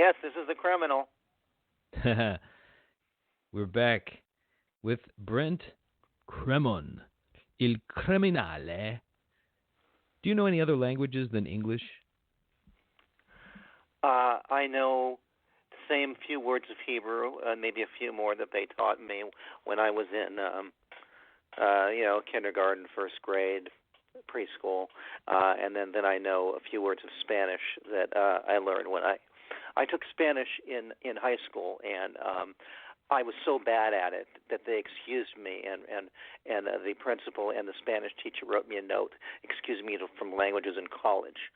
Yes, this is the criminal. We're back with Brent Kremen, Il Criminale. Do you know any other languages than English? I know the same few words of Hebrew, maybe a few more that they taught me when I was in, kindergarten, first grade, preschool, and then I know a few words of Spanish that I learned when I took Spanish in high school, and I was so bad at it that they excused me, and the principal and the Spanish teacher wrote me a note, excused me from languages in college.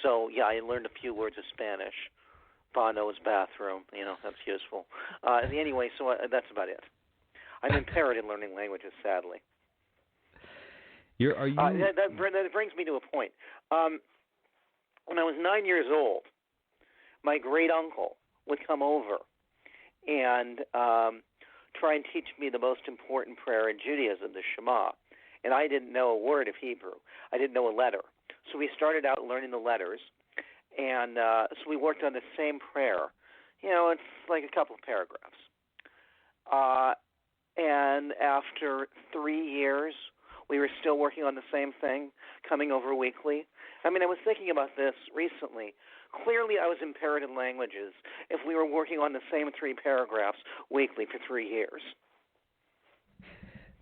So yeah, I learned a few words of Spanish. Bono's bathroom, that's useful. Anyway, so that's about it. I'm impaired in learning languages, sadly. Are you? That brings me to a point. When I was 9 years old, my great uncle would come over and try and teach me the most important prayer in Judaism, the Shema. And I didn't know a word of Hebrew. I didn't know a letter. So we started out learning the letters, and so we worked on the same prayer. It's like a couple of paragraphs. And after 3 years, we were still working on the same thing, coming over weekly. I was thinking about this recently. Clearly, I was impaired in languages if we were working on the same 3 paragraphs weekly for 3 years.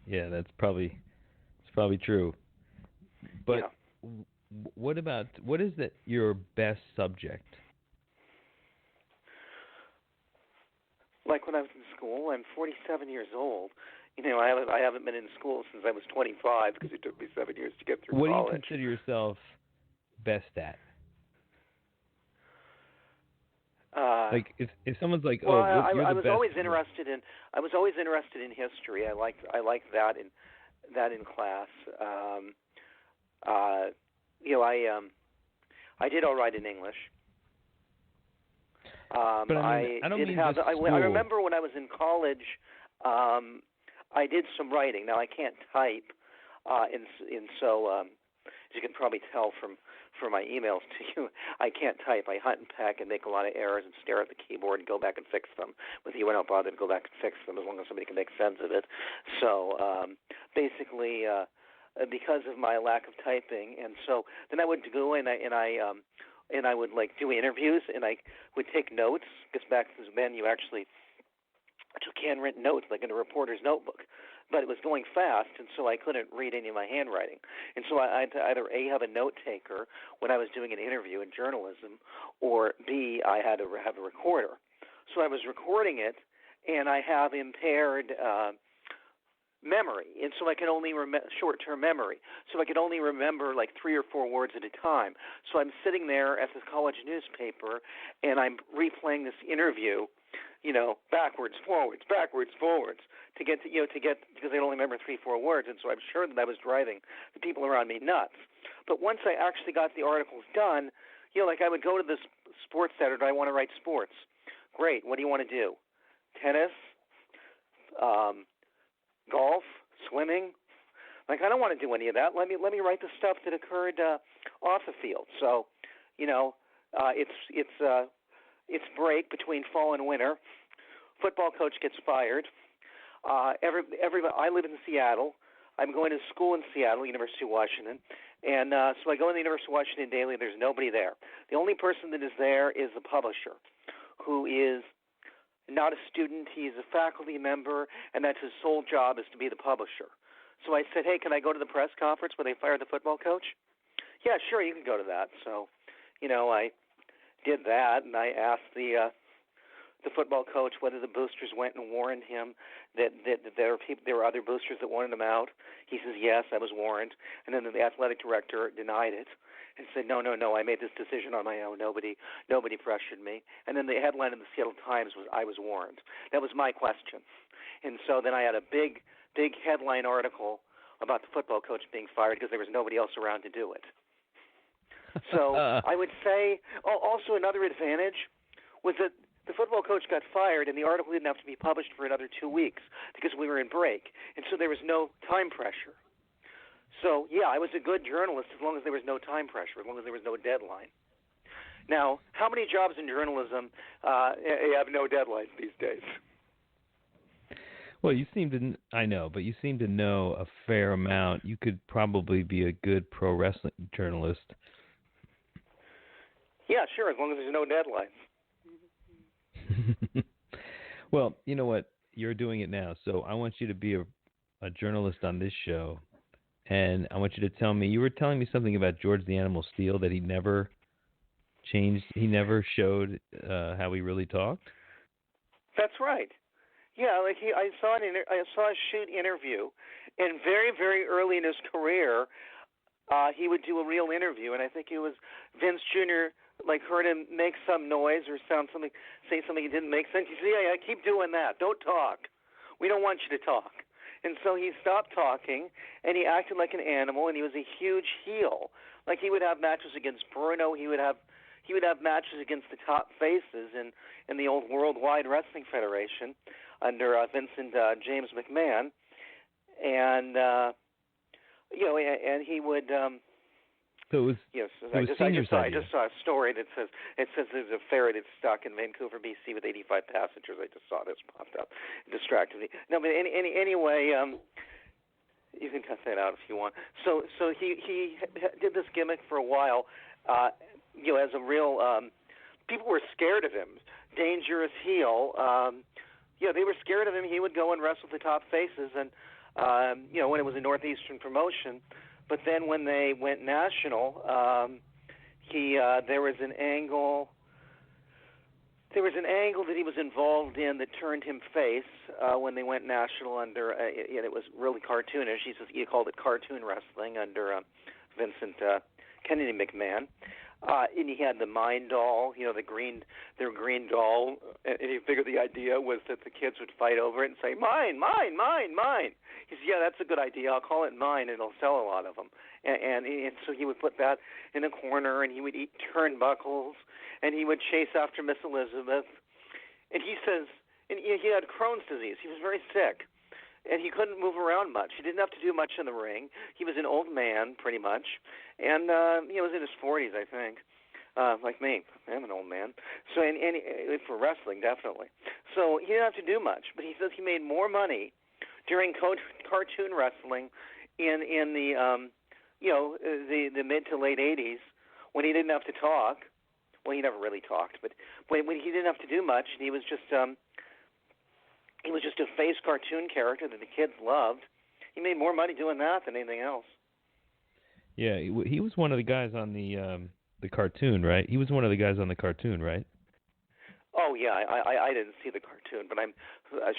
Yeah, it's probably true. But yeah. What is your best subject? Like when I was in school, I'm 47 years old. I haven't been in school since I was 25 because it took me 7 years to get through college. What do you consider yourself best at? Like if someone's like, well, oh, you're I the was best. always interested in history. I liked that in class. I did all right in English. But I don't mean just school. I remember when I was in college, I did some writing. Now I can't type, so as you can probably tell from my emails to you, I can't type. I hunt and peck and make a lot of errors and stare at the keyboard and go back and fix them. With you, I don't bother to go back and fix them as long as somebody can make sense of it. So basically, because of my lack of typing, and so then I would go and I would like do interviews and I would take notes because back then you actually took handwritten notes like in a reporter's notebook. But it was going fast, and so I couldn't read any of my handwriting. And so I had to either A, have a note taker when I was doing an interview in journalism, or B, I had to have a recorder. So I was recording it, and I have impaired memory, and so I can only short-term memory. So I could only remember like 3 or 4 words at a time. So I'm sitting there at this college newspaper, and I'm replaying this interview, backwards, forwards, to get because I only remember 3, 4 words, and so I'm sure that I was driving the people around me nuts. But once I actually got the articles done, like I would go to this sports editor, I want to write sports. Great, what do you want to do? Tennis, golf, swimming. Like I don't want to do any of that. Let me write the stuff that occurred off the field. So, it's break between fall and winter. Football coach gets fired. I live in Seattle. I'm going to school in Seattle, University of Washington, and so I go in the University of Washington daily. There's nobody there. The only person that is there is the publisher, who is not a student. He's a faculty member, and that's his sole job is to be the publisher. So I said, hey, can I go to the press conference where they fired the football coach? Yeah, sure, you can go to that. So, I did that, and I asked the football coach whether the boosters went and warned him that there were other boosters that wanted him out. He says, yes, I was warned. And then the athletic director denied it and said, no, I made this decision on my own. Nobody pressured me. And then the headline in the Seattle Times was, I was warned. That was my question. And so then I had a big headline article about the football coach being fired because there was nobody else around to do it. So I would say also another advantage was that the football coach got fired and the article didn't have to be published for another 2 weeks because we were in break. And so there was no time pressure. So, yeah, I was a good journalist as long as there was no time pressure, as long as there was no deadline. Now, how many jobs in journalism have no deadlines these days? Well, you seem to, I know, but you seem to know a fair amount. You could probably be a good pro wrestling journalist. Yeah, sure, as long as there's no deadlines. Well, you know what? You're doing it now, so I want you to be a journalist on this show, and I want you to tell me. You were telling me something about George the Animal Steel, that he never changed. He never showed how he really talked. That's right. Yeah, like I saw a shoot interview, and very, very early in his career, he would do a real interview, and I think it was Vince Jr. like heard him make some noise or say something that didn't make sense. He said, "Yeah, keep doing that. Don't talk. We don't want you to talk." And so he stopped talking, and he acted like an animal, and he was a huge heel. Like he would have matches against Bruno. He would have matches against the top faces in the old Worldwide Wrestling Federation under Vincent James McMahon, and and he would. So it was. Yes, I just saw a story that says there's a ferry that's stuck in Vancouver, BC, with 85 passengers. I just saw this popped up, it distracted me. No, but anyway, you can cut that out if you want. So he did this gimmick for a while, as a real. People were scared of him. Dangerous heel. They were scared of him. He would go and wrestle the top faces, and when it was a Northeastern promotion. But then when they went national, there was an angle. There was an angle that he was involved in that turned him face when they went national under. It was really cartoonish. He called it cartoon wrestling under Vincent Kennedy McMahon. And he had the mine doll, their green doll, and he figured the idea was that the kids would fight over it and say, "Mine, mine, mine, mine." He said, "Yeah, that's a good idea. I'll call it mine, and it'll sell a lot of them." And so he would put that in a corner, and he would eat turnbuckles, and he would chase after Miss Elizabeth. And he says, and he had Crohn's disease. He was very sick, and he couldn't move around much. He didn't have to do much in the ring. He was an old man, pretty much, and he was in his 40s, I think, like me. I'm an old man. So, and for wrestling, definitely. So he didn't have to do much, but he says he made more money during cartoon wrestling in the the mid to late 80s when he didn't have to talk. Well, he never really talked, but when he didn't have to do much, and he was just a face cartoon character that the kids loved. He made more money doing that than anything else. Yeah, he was one of the guys on the cartoon, right? He was one of the guys on the cartoon, right? Oh yeah, I didn't see the cartoon, but I'm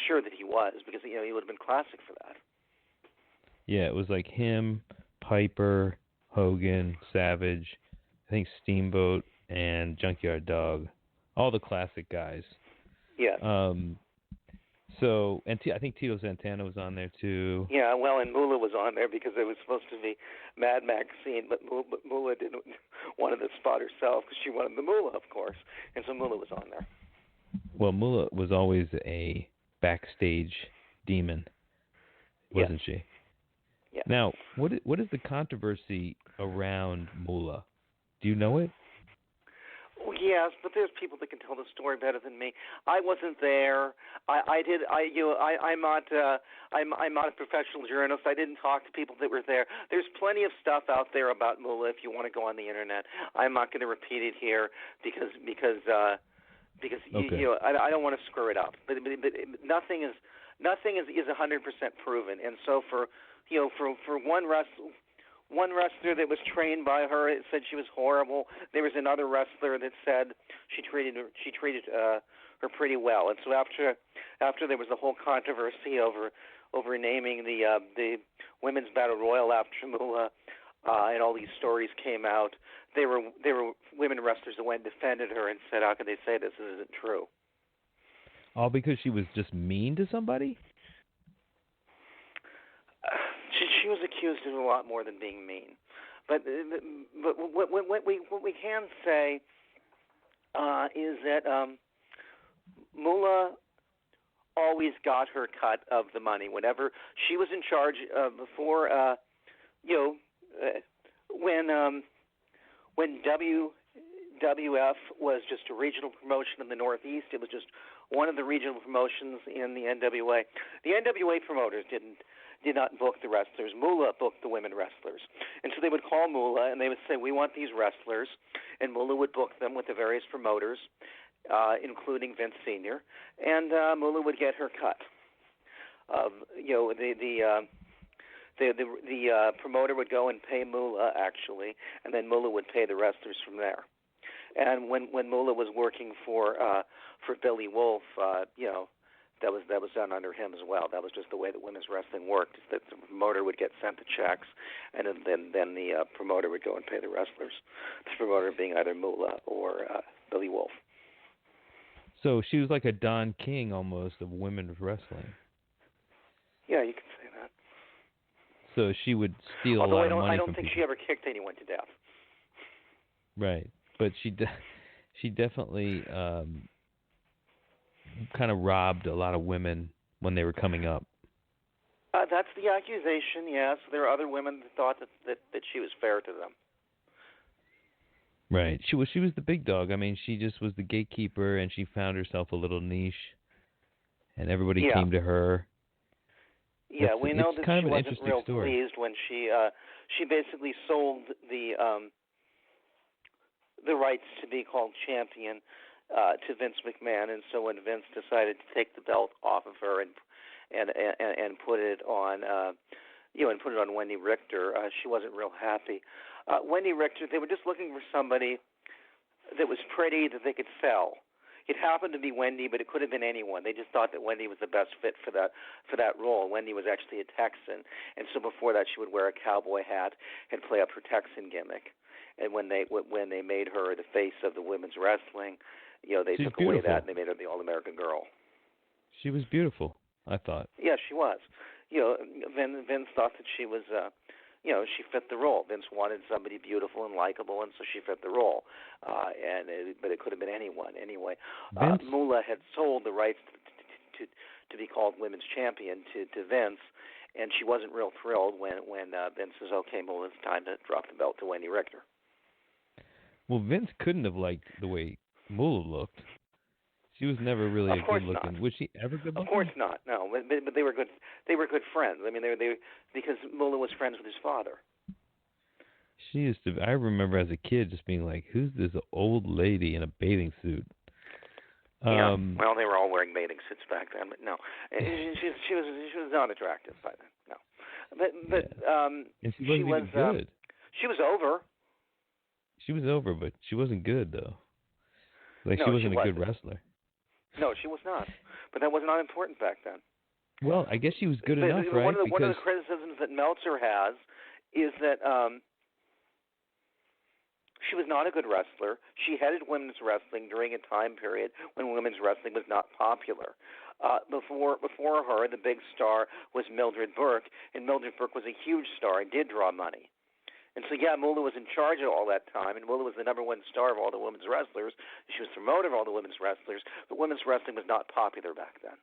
sure that he was, because he would have been classic for that. Yeah, it was like him, Piper, Hogan, Savage, I think Steamboat, and Junkyard Dog, all the classic guys. Yeah. So, and I think Tito Santana was on there too. Yeah, well, and Moolah was on there because it was supposed to be Mad Maxine, but Moolah didn't wanted the spot herself because she wanted the Moolah, of course, and so Moolah was on there. Well, Moolah was always a backstage demon, wasn't she? Yeah. Now, what is the controversy around Moolah? Do you know it? Yes, but there's people that can tell the story better than me. I wasn't there. I'm not a professional journalist. I didn't talk to people that were there. There's plenty of stuff out there about Moolah if you want to go on the internet. I'm not going to repeat it here because okay. I don't want to screw it up. But nothing is 100% proven. And so for one wrestler that was trained by her, it said she was horrible. There was another wrestler that said she treated her pretty well. And so after there was a whole controversy over naming the women's battle royal after Moolah, and all these stories came out, there were women wrestlers that went and defended her and said, "How can they say this isn't true?" All because she was just mean to somebody? She was accused of a lot more than being mean, but what we can say is that Moolah always got her cut of the money. Whenever she was in charge, before when WWF was just a regional promotion in the Northeast. It was just one of the regional promotions in the NWA. The NWA promoters did not book the wrestlers. Moolah booked the women wrestlers. And so they would call Moolah and they would say, we want these wrestlers. And Moolah would book them with the various promoters, including Vince Sr. And Moolah would get her cut. The promoter would go and pay Moolah, actually, and then Moolah would pay the wrestlers from there. And when Moolah was working for Billy Wolf, that was done under him as well. That was just the way that women's wrestling worked. Is that the promoter would get sent the checks, and then the promoter would go and pay the wrestlers. The promoter being either Moolah or Billy Wolf. So she was like a Don King almost of women's wrestling. Yeah, you can say that. So she would steal Although a lot of money I don't from think people. she ever kicked anyone to death. Right, but she definitely kind of robbed a lot of women when they were coming up. That's the accusation. Yes, there are other women that thought that she was fair to them. Right, she was the big dog. I mean, she just was the gatekeeper, and she found herself a little niche, and everybody came to her. Yeah, we know that she wasn't real story. pleased when she basically sold the rights to be called champion to Vince McMahon, and so when Vince decided to take the belt off of her and put it on and put it on Wendy Richter, she wasn't real happy. Wendy Richter, they were just looking for somebody that was pretty that they could sell. It happened to be Wendy, but it could have been anyone. They just thought that Wendy was the best fit for that role. Wendy was actually a Texan, and so before that, she would wear a cowboy hat and play up her Texan gimmick. And when they made her the face of the women's wrestling, they took away that and they made her the All-American Girl. She was beautiful, I thought. Yeah, she was. Vince thought that she was. She fit the role. Vince wanted somebody beautiful and likable, and so she fit the role. But it could have been anyone. Anyway, Moolah had sold the rights to be called women's champion to Vince, and she wasn't real thrilled when Vince says, "Okay, Moolah, it's time to drop the belt to Wendy Richter." Well, Vince couldn't have liked the way Moolah looked. She was never really a good looking. Was she ever good looking? Of course not. No, but they were good. They were good friends. I mean, they because Moolah was friends with his father. She used to. I remember as a kid just being like, "Who's this old lady in a bathing suit?" Yeah. Well, they were all wearing bathing suits back then, but no, she was not attractive by then. No, but and she wasn't even good. She was over. She was over, but she wasn't good though. Like no, she wasn't a good wrestler. No, she was not. But that was not important back then. Well, I guess she was good enough, right? One of the criticisms that Meltzer has is that she was not a good wrestler. She headed women's wrestling during a time period when women's wrestling was not popular. Before her, the big star was Mildred Burke, and Mildred Burke was a huge star and did draw money. And so, Moolah was in charge of all that time, and Moolah was the number one star of all the women's wrestlers. She was the promoter of all the women's wrestlers, but women's wrestling was not popular back then.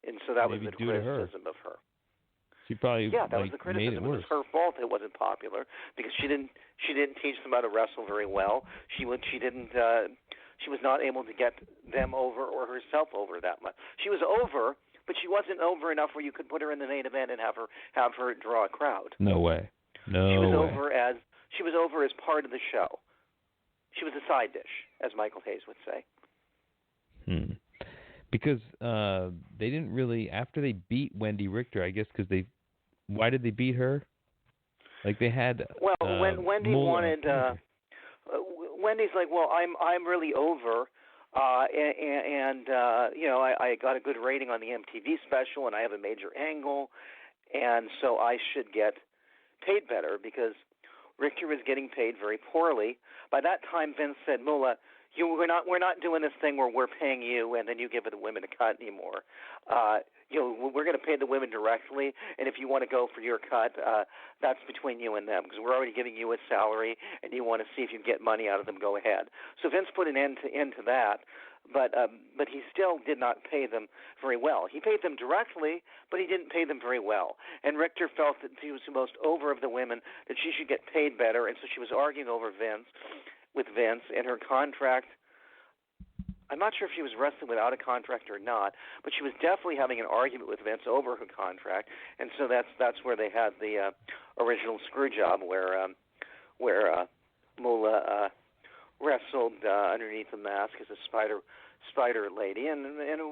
And so that was the criticism of her. She probably that was the criticism. It was her fault it wasn't popular because she didn't teach them how to wrestle very well. She was not able to get them over or herself over that much. She was over, but she wasn't over enough where you could put her in the main event and have her draw a crowd. No way. No she was way. over as part of the show. She was a side dish, as Michael Hayes would say. Because they didn't really, after they beat Wendy Richter, I guess, why did they beat her? Like they had. Well, when Wendy wanted, Wendy's like, well, I'm really over, and I got a good rating on the MTV special, and I have a major angle, and so I should get paid better because Richter was getting paid very poorly. By that time, Vince said, Moolah, we're not doing this thing where we're paying you and then you give the women a cut anymore. We're going to pay the women directly, and if you want to go for your cut, that's between you and them because we're already giving you a salary, and you want to see if you get money out of them. Go ahead. So Vince put an end to that. But he still did not pay them very well. He paid them directly, but he didn't pay them very well. And Richter felt that she was the most over of the women, that she should get paid better, and so she was arguing over Vince. with Vince, and her contract. I'm not sure if she was wrestling without a contract or not, but she was definitely having an argument with Vince over her contract, and so that's where they had the original screw job where Moolah wrestled underneath the mask as a spider lady, and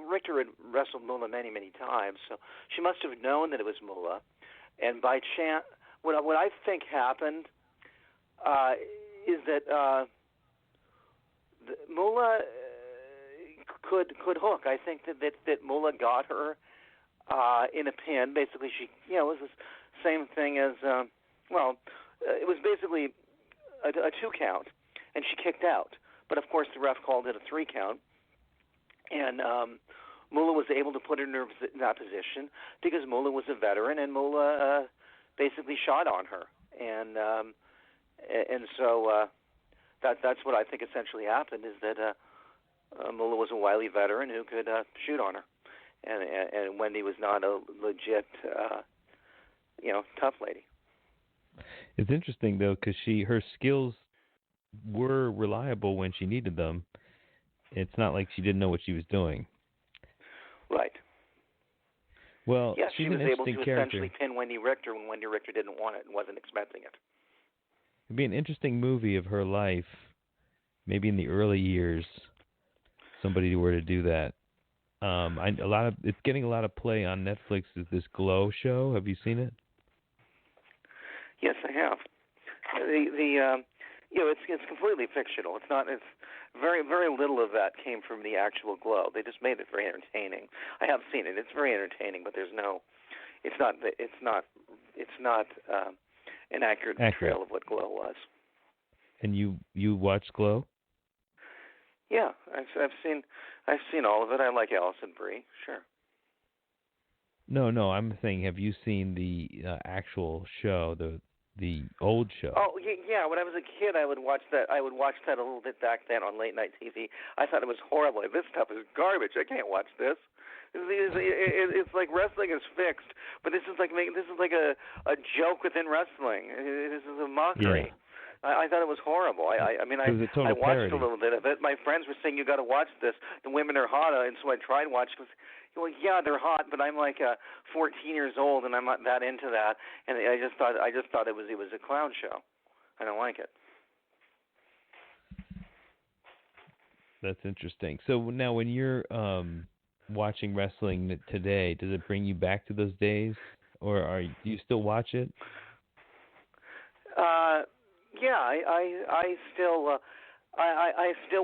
Richter had wrestled Moolah many times, so she must have known that it was Moolah, and by chance, what I think happened is that Moolah could hook. I think that Moolah got her in a pin. Basically, she it was the same thing as it was basically a 2 count, and she kicked out. But of course, the ref called it a 3 count, and Moolah was able to put her in that position because Moolah was a veteran, and Moolah basically shot on her, and so that's what I think essentially happened is that Moolah was a wily veteran who could shoot on her, and Wendy was not a legit tough lady. It's interesting though because her skills were reliable when she needed them. It's not like she didn't know what she was doing. Right. Well, yes, she's she was an able to interesting character. essentially pin Wendy Richter when Wendy Richter didn't want it and wasn't expecting it. It'd be an interesting movie of her life, maybe in the early years. Somebody were to do that. It's getting a lot of play on Netflix. Is this Glow show? Have you seen it? Yes, I have. It's completely fictional. It's not. It's very little of that came from the actual Glow. They just made it very entertaining. I have seen it. It's very entertaining, but it's not an accurate portrayal of what Glow was. And you watched Glow? Yeah, I've seen all of it. I like Allison Brie. Sure. No. I'm saying, have you seen the actual show, the old show? Oh yeah. When I was a kid, I would watch that. I would watch that a little bit back then on late night TV. I thought it was horrible. This stuff is garbage. I can't watch this. It's like wrestling is fixed, but this is like a joke within wrestling. This is a mockery. Yeah. I thought it was horrible. I watched parody. a little bit of it. My friends were saying you got to watch this. The women are hot, and so I tried watching. Well, yeah, they're hot, but I'm like 14 years old, and I'm not that into that. And I just thought it was a clown show. I don't like it. That's interesting. So now, when you're watching wrestling today, does it bring you back to those days, or do you still watch it? Yeah, I still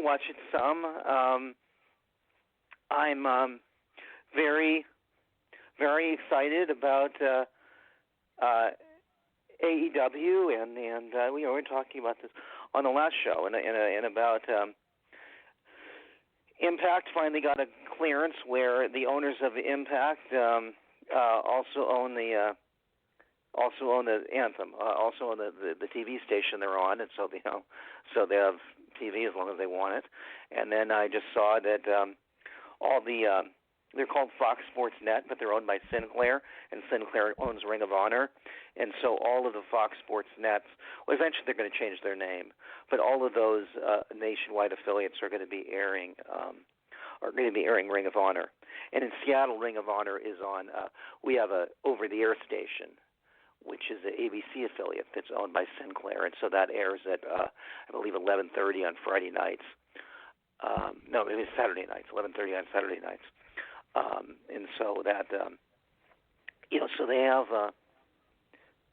watch it some. I'm very excited about AEW, and we were talking about this on the last show, and about Impact finally got a clearance where the owners of Impact also own the Anthem, also on the TV station they're on, and so they have TV as long as they want it. And then I just saw that all the they're called Fox Sports Net, but they're owned by Sinclair, and Sinclair owns Ring of Honor, and so all of the Fox Sports Nets, well, eventually they're going to change their name, but all of those nationwide affiliates are going to be airing Ring of Honor. And in Seattle, Ring of Honor is on. We have a over-the-air station, which is the ABC affiliate that's owned by Sinclair, and so that airs at I believe 11:30 on Friday nights. No, maybe it's Saturday nights, 11:30 on Saturday nights. And so that so they have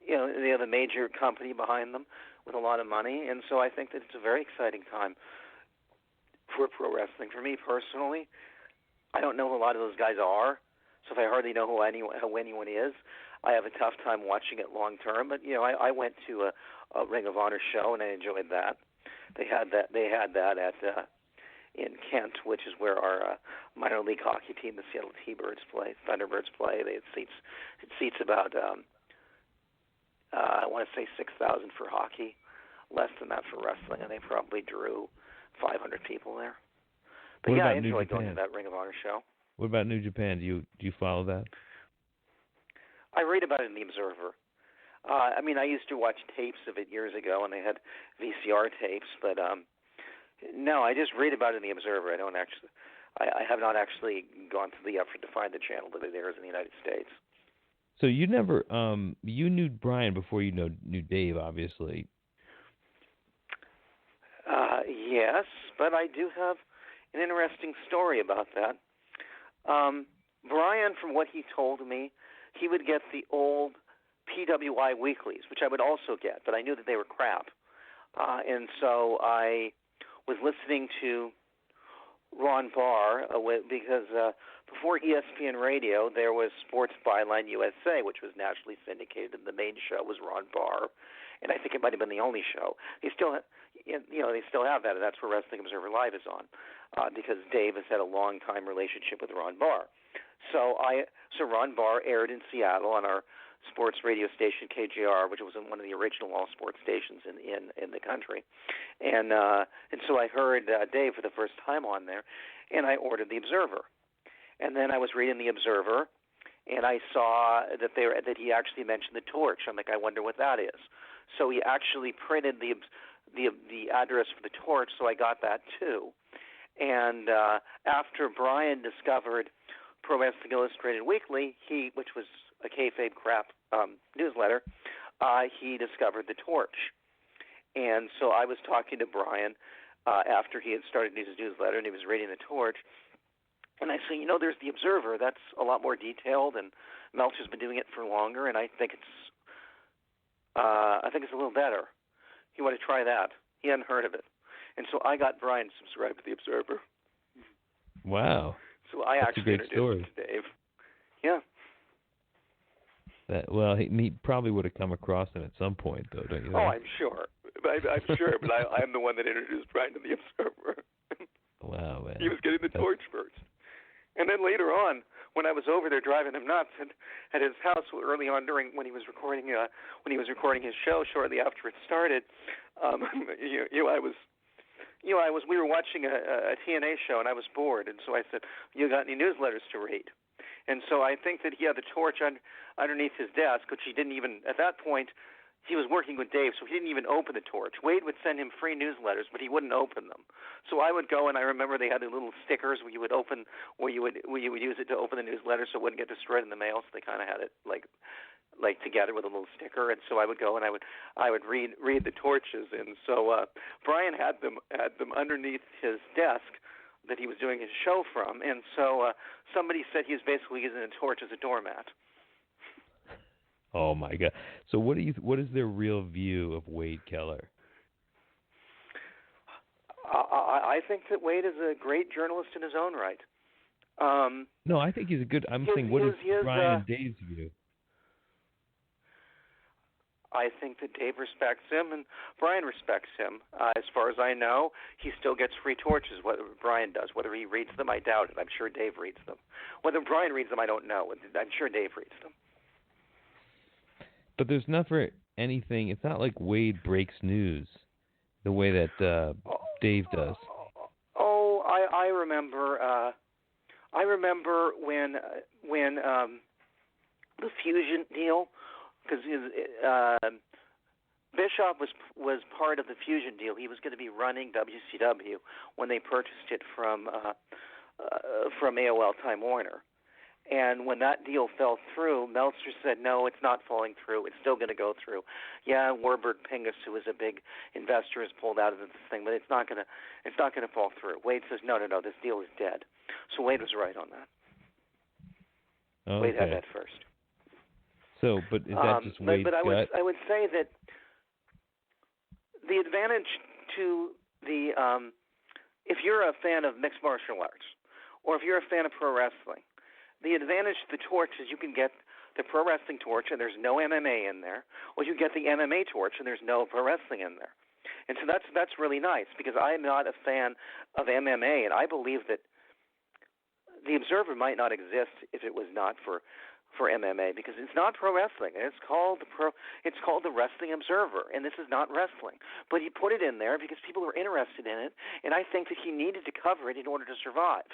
they have a major company behind them with a lot of money, and so I think that it's a very exciting time for pro wrestling. For me personally, I don't know who a lot of those guys are, so if I hardly know who anyone is, I have a tough time watching it long term. But I went to a Ring of Honor show and I enjoyed that. They had that at in Kent, which is where our minor league hockey team, the Seattle Thunderbirds play. They had seats about I want to say 6,000 for hockey, less than that for wrestling, and they probably drew 500 people there. But what yeah, I about enjoyed going to that Ring of Honor show. What about New Japan? Do you follow that? I read about it in the Observer. I used to watch tapes of it years ago, and they had VCR tapes, but No, I just read about it in the Observer. I have not actually gone through the effort to find the channel that it airs in the United States. So you never, you knew Brian before you knew Dave, obviously. Yes, but I do have an interesting story about that. Brian, from what he told me, he would get the old PWI weeklies, which I would also get, but I knew that they were crap. And so I was listening to Ron Barr because before ESPN Radio, there was Sports Byline USA, which was nationally syndicated, and the main show was Ron Barr, and I think it might have been the only show. They still have that, and that's where Wrestling Observer Live is on, because Dave has had a long-time relationship with Ron Barr. So Ron Barr aired in Seattle on our sports radio station KJR, which was one of the original all sports stations in the country, and so I heard Dave for the first time on there, and I ordered the Observer, and then I was reading the Observer, and I saw that he actually mentioned the Torch. I'm like, I wonder what that is. So he actually printed the address for the Torch, so I got that too. And after Brian discovered Pro Wrestling Illustrated Weekly, which was a kayfabe crap newsletter, he discovered the Torch. And so I was talking to Brian after he had started his newsletter, and he was reading the Torch. And I said, there's the Observer. That's a lot more detailed, and Meltzer's been doing it for longer, and I think it's a little better. You want to try that? He hadn't heard of it. And so I got Brian subscribed to the Observer. Wow. So I That's actually introduced him to Dave. Yeah. He probably would have come across him at some point, though, don't you think? Oh, I'm sure. I'm sure, but I'm the one that introduced Brian to the Observer. Wow, man. He was getting the Torch first. And then later on, when I was over there driving him nuts at his house early on when he was recording his show shortly after it started, we were watching a TNA show, and I was bored, and so I said, "You got any newsletters to read?" And so I think that he had the Torch underneath his desk, which he didn't even at that point. He was working with Dave, so he didn't even open the Torch. Wade would send him free newsletters, but he wouldn't open them. So I would go, and I remember they had the little stickers where you would use it to open the newsletter so it wouldn't get destroyed in the mail. So they kind of had it like together with a little sticker. And so I would go and I would read the Torches. And so Brian had them underneath his desk that he was doing his show from. And so somebody said he was basically using the Torch as a doormat. Oh my God! So what is their real view of Wade Keller? I think that Wade is a great journalist in his own right. No, I think he's a good. I'm saying, what is Brian and Dave's view? I think that Dave respects him and Brian respects him. As far as I know, he still gets free Torches. Whether Brian does, whether he reads them, I doubt it. I'm sure Dave reads them. Whether Brian reads them, I don't know. I'm sure Dave reads them. But there's never anything. It's not like Wade breaks news the way that Dave does. Oh, I remember. I remember when the Fusion deal, because Bischoff was part of the Fusion deal. He was going to be running WCW when they purchased it from AOL Time Warner. And when that deal fell through, Meltzer said, no, it's not falling through. It's still going to go through. Yeah, Warburg Pincus, who is a big investor, has pulled out of this thing, but it's not going to fall through. Wade says, no, this deal is dead. So Wade was right on that. Okay. Wade had that first. So, but is that just Wade's but I would say that the advantage to the if you're a fan of mixed martial arts, or if you're a fan of pro wrestling, the advantage to the Torch is you can get the Pro Wrestling Torch and there's no MMA in there, or you get the MMA Torch and there's no pro wrestling in there. And so that's really nice, because I'm not a fan of MMA, and I believe that the Observer might not exist if it was not for MMA, because it's not pro wrestling, and it's called the Wrestling Observer, and this is not wrestling. But he put it in there because people are interested in it, and I think that he needed to cover it in order to survive.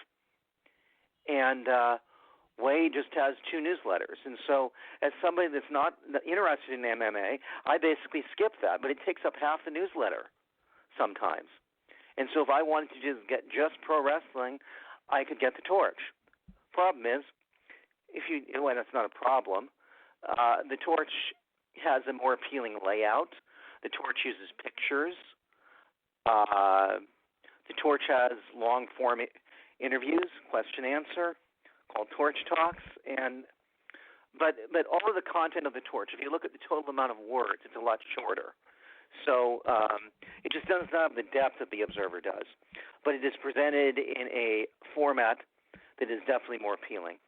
And Wade just has 2 newsletters, and so as somebody that's not interested in MMA, I basically skip that, but it takes up half the newsletter sometimes. And so if I wanted to just get just pro wrestling, I could get the Torch. Problem is, well, that's not a problem. The Torch has a more appealing layout. The Torch uses pictures. The Torch has long form interviews, question answer, called Torch Talks, but all of the content of the Torch, if you look at the total amount of words, it's a lot shorter. So it just doesn't have the depth that the Observer does. But it is presented in a format that is definitely more appealing.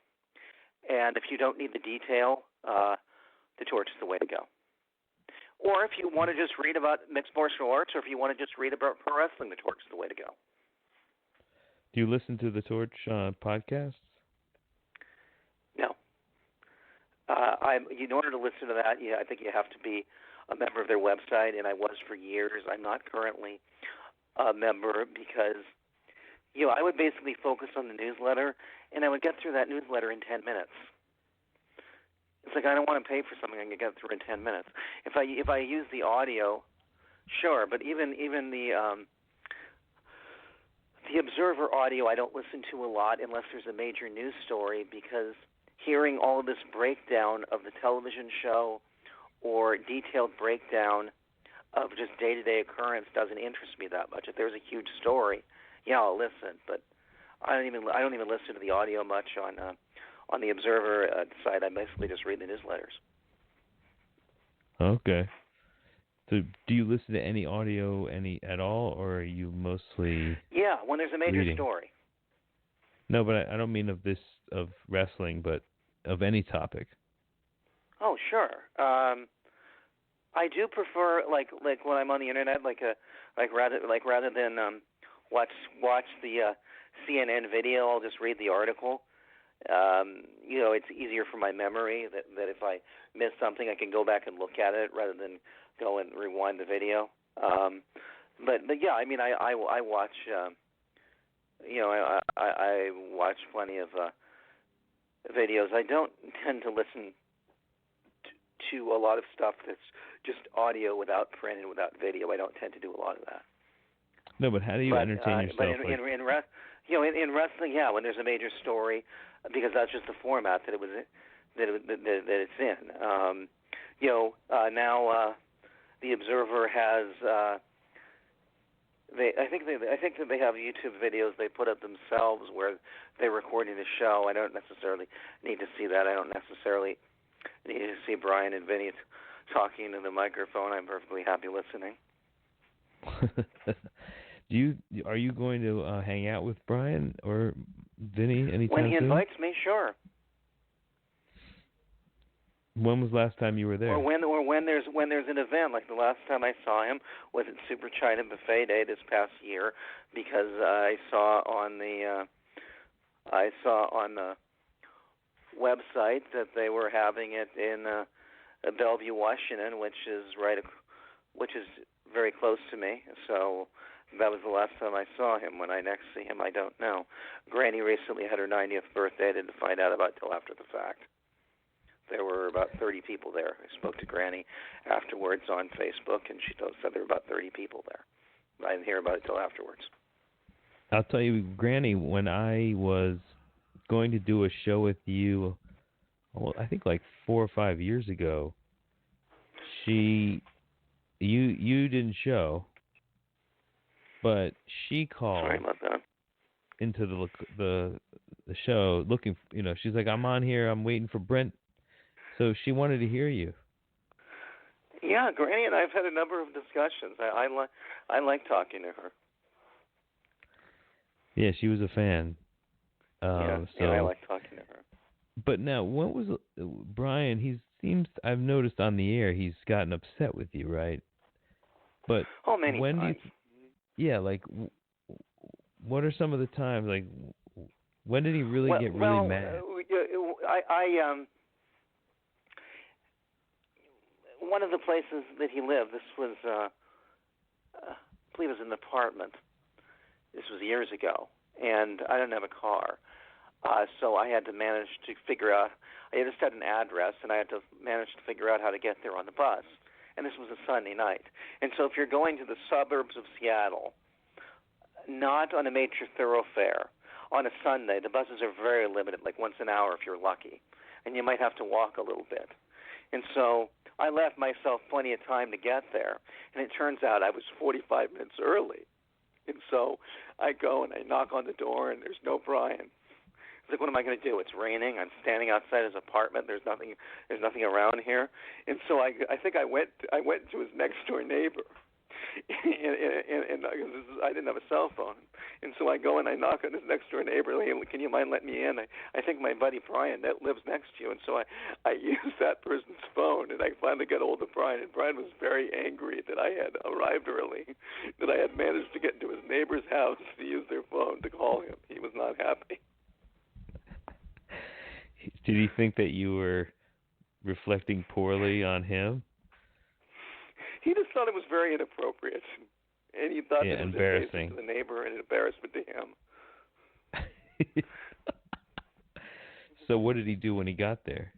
And if you don't need the detail, the Torch is the way to go. Or if you want to just read about mixed martial arts, or if you want to just read about pro wrestling, the Torch is the way to go. Do you listen to the Torch podcasts? No. In order to listen to that, I think you have to be a member of their website, and I was for years. I'm not currently a member because, I would basically focus on the newsletter, and I would get through that newsletter in 10 minutes. It's like I don't want to pay for something I can get through in 10 minutes. If I use the audio, sure, but even the Observer audio I don't listen to a lot unless there's a major news story, because hearing all of this breakdown of the television show or detailed breakdown of just day-to-day occurrence doesn't interest me that much. If there's a huge story, I'll listen, but I don't even listen to the audio much on the Observer site. I basically just read the newsletters. Okay. So do you listen to any audio at all, or are you mostly when there's a major reading? Story. No, but I don't mean of wrestling, but of any topic. Oh, sure. I do prefer like when I'm on the internet, rather than watch the CNN video, I'll just read the article. It's easier for my memory that if I miss something, I can go back and look at it rather than go and rewind the video. But yeah, I mean, I watch. I watch plenty of videos. I don't tend to listen to a lot of stuff that's just audio without print and without video. I don't tend to do a lot of that. No, but how do you entertain yourself? But in wrestling, when there's a major story, because that's just the format that it's in. Now the Observer has. I think that they have YouTube videos they put up themselves where they're recording the show. I don't necessarily need to see that. I don't necessarily need to see Brian and Vinny talking into the microphone. I'm perfectly happy listening. Are you going to hang out with Brian or Vinny anytime soon? When he invites me, sure. When was the last time you were there? Or when there's an event, like the last time I saw him was at Super China Buffet Day this past year, because I saw on the website that they were having it in Bellevue, Washington, which is very close to me. So that was the last time I saw him. When I next see him, I don't know. Granny recently had her 90th birthday. I didn't find out about it till after the fact. There were about 30 people there. I spoke to Granny afterwards on Facebook, and she said there were about 30 people there. I didn't hear about it till afterwards. I'll tell you, Granny, when I was going to do a show with you, I think like 4 or 5 years ago, you didn't show, but she called. Sorry about that. Into the show looking, she's like, I'm on here, I'm waiting for Brent. So she wanted to hear you. Yeah, Granny and I've had a number of discussions. I like talking to her. Yeah, she was a fan. Yeah, I like talking to her. But now, what was Brian? I've noticed on the air he's gotten upset with you, right? But many times. What are some of the times? Like, when did he really get really mad? One of the places that he lived, this was, I believe it was an apartment. This was years ago, and I didn't have a car. So I had to manage to figure out, I just had an address, and I had to manage to figure out how to get there on the bus. And this was a Sunday night. And so if you're going to the suburbs of Seattle, not on a major thoroughfare. On a Sunday, the buses are very limited, like once an hour if you're lucky, and you might have to walk a little bit. And so I left myself plenty of time to get there, and it turns out I was 45 minutes early. And so I go and I knock on the door, and there's no Brian. It's like, what am I going to do? It's raining. I'm standing outside his apartment. There's nothing around here. And so I think I went to his next door neighbor, and I didn't have a cell phone. And so I go and I knock on his next door neighbor. Hey, can you mind letting me in? I think my buddy Brian that lives next to you. And so I used that person's phone, and I finally got hold of Brian. And Brian was very angry that I had arrived early, that I had managed to get into his neighbor's house to use their phone to call him. He was not happy. Did he think that you were reflecting poorly on him? He just thought it was very inappropriate, and he thought that it was embarrassing to the neighbor and an embarrassment to him. So what did he do when he got there?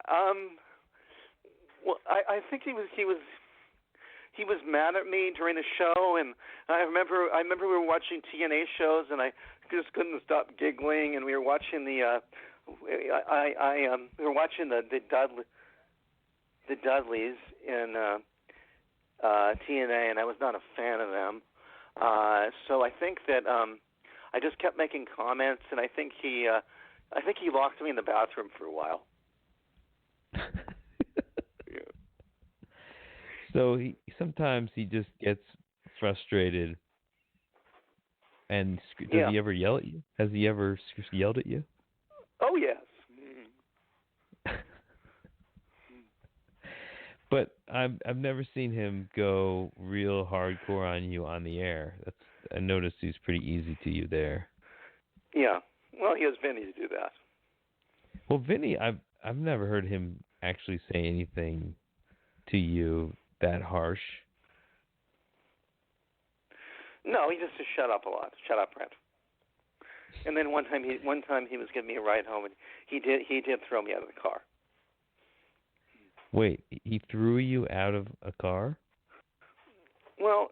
I think he was mad at me during the show, and I remember we were watching TNA shows, and I just couldn't stop giggling, and we were watching we were watching the Dudleys in TNA, and I was not a fan of them. So I think that I just kept making comments, and I think he locked me in the bathroom for a while. Yeah. So sometimes he just gets frustrated. And does he ever yell at you? Has he ever yelled at you? Oh, yes. But I've never seen him go real hardcore on you on the air. I noticed he's pretty easy to you there. Yeah. Well, he has Vinny to do that. Well, Vinny, I've never heard him actually say anything to you that harsh. No, he just says shut up a lot. Shut up, Brent. And then one time he was giving me a ride home, and he did throw me out of the car. Wait, he threw you out of a car? Well,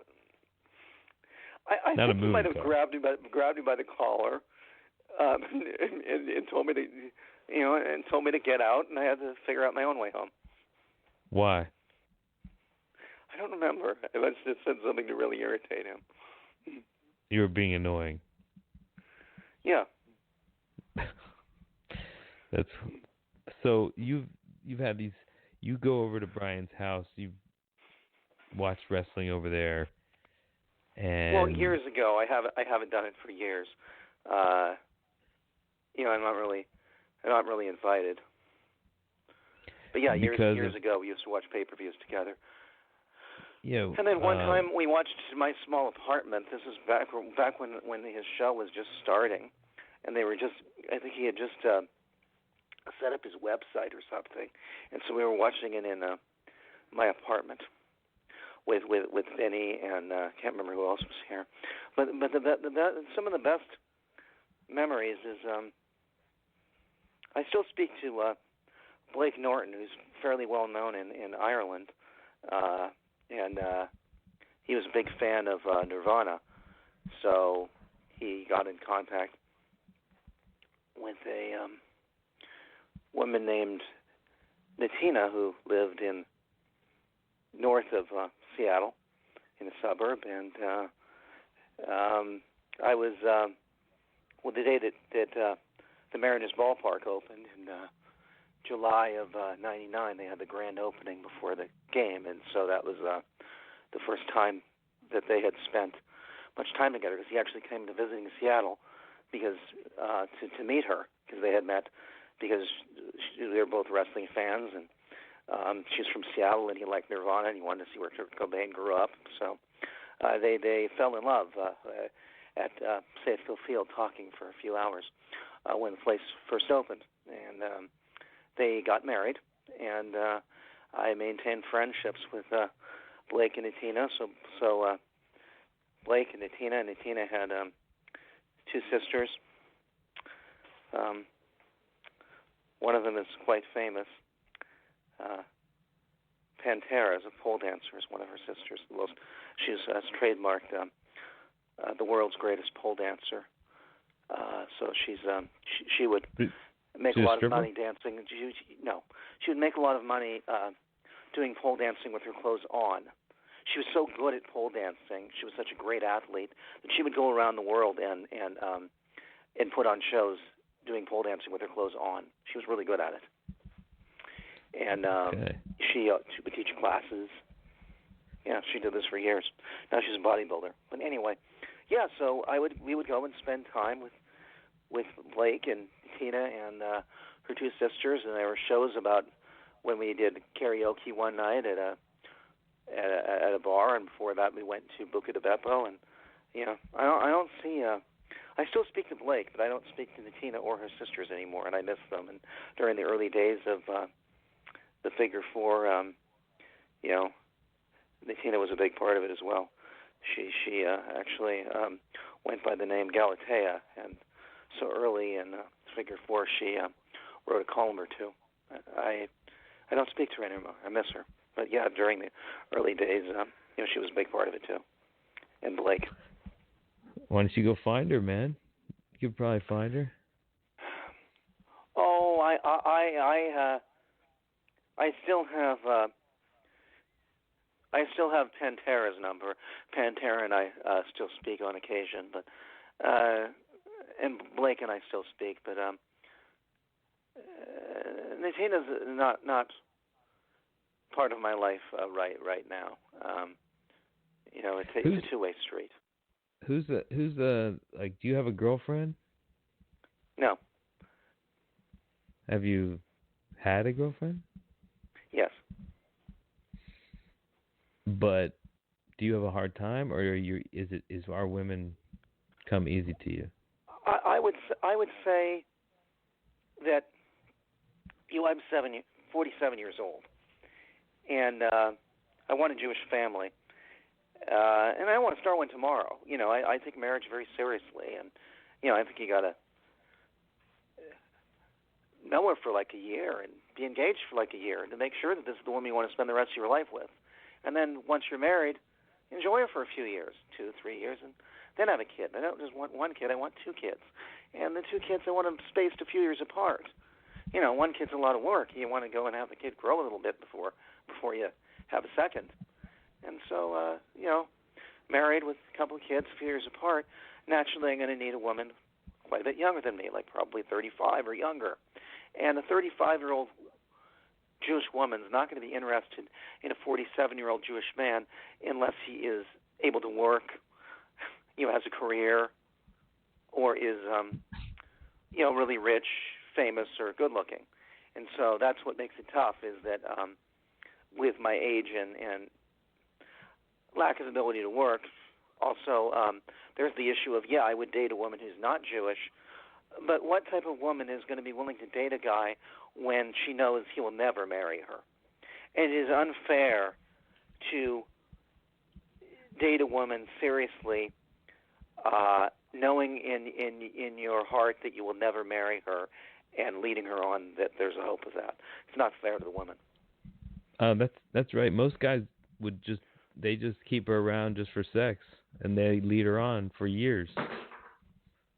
I Not think he might have car. grabbed me by the collar, and told me to, and told me to get out, and I had to figure out my own way home. Why? I don't remember. I must have said something to really irritate him. You were being annoying. Yeah. So you've had these. You go over to Brian's house. You've watched wrestling over there, and well, years ago. I haven't done it for years. I'm not really invited. But yeah, years ago we used to watch pay-per-views together. Yeah. And then one time we watched my small apartment. This is back when his show was just starting, and I think he had just set up his website or something, and so we were watching it in my apartment with Vinny and can't remember who else was here, but some of the best memories is I still speak to Blake Norton, who's fairly well known in Ireland, and he was a big fan of Nirvana, so he got in contact with a woman named Natina who lived in north of Seattle in a suburb, and I was the day that the Mariners ballpark opened in July of '99. They had the grand opening before the game, and so that was the first time that they had spent much time together, because he actually came to visiting Seattle because to meet her, because they had met because they were both wrestling fans, and she's from Seattle, and he liked Nirvana, and he wanted to see where Kurt Cobain grew up. So they fell in love at Safefield Field, talking for a few hours when the place first opened, and they got married, and I maintained friendships with Blake and Natina. So Blake and Natina had two sisters. One of them is quite famous. Pantera is a pole dancer. Is one of her sisters. She's trademarked the world's greatest pole dancer. So she would make a lot of money dancing. She would make a lot of money doing pole dancing with her clothes on. She was so good at pole dancing. She was such a great athlete that she would go around the world and put on shows doing pole dancing with her clothes on. She was really good at it. And she would teach classes. Yeah, she did this for years. Now she's a bodybuilder. But anyway, yeah. So we would go and spend time with Blake and Tina and her two sisters, and there were shows about when we did karaoke one night at a bar, and before that we went to Buca di Beppo, and I don't see. I still speak to Blake, but I don't speak to Tina or her sisters anymore, and I miss them. And during the early days of the Figure Four, Tina was a big part of it as well. She actually went by the name Galatea, and so early in Figure Four, she wrote a column or two. I don't speak to her anymore. I miss her. But yeah, during the early days, she was a big part of it too. And Blake. Why don't you go find her, man? You could probably find her. Oh, I still have Pantera's number. Pantera and I still speak on occasion, but and Blake and I still speak, but Natina's not part of my life right now. It's a two-way street. Who's the do you have a girlfriend? No. Have you had a girlfriend? Yes. But do you have a hard time, or is our women come easy to you? I would say that I'm 47 years old, and I want a Jewish family, and I want to start one tomorrow. I take marriage very seriously, and I think you gotta know her for like a year and be engaged for like a year to make sure that this is the woman you want to spend the rest of your life with. And then once you're married, enjoy her for a few years, 2 to 3 years, and then have a kid. I don't just want one kid, I want two kids. And the two kids, I want them spaced a few years apart. One kid's a lot of work. You want to go and have the kid grow a little bit before you have a second. And so, married with a couple of kids, a few years apart, naturally I'm going to need a woman quite a bit younger than me, like probably 35 or younger. And a 35-year-old Jewish woman is not going to be interested in a 47-year-old Jewish man unless he is able to work, has a career, or is, really rich, famous, or good-looking. And so that's what makes it tough is that with my age and lack of ability to work, also there's the issue of, I would date a woman who's not Jewish, but what type of woman is going to be willing to date a guy when she knows he will never marry her? It is unfair to date a woman seriously, knowing in your heart that you will never marry her, and leading her on that there's a hope of that. It's not fair to the woman. That's right. Most guys they just keep her around just for sex, and they lead her on for years.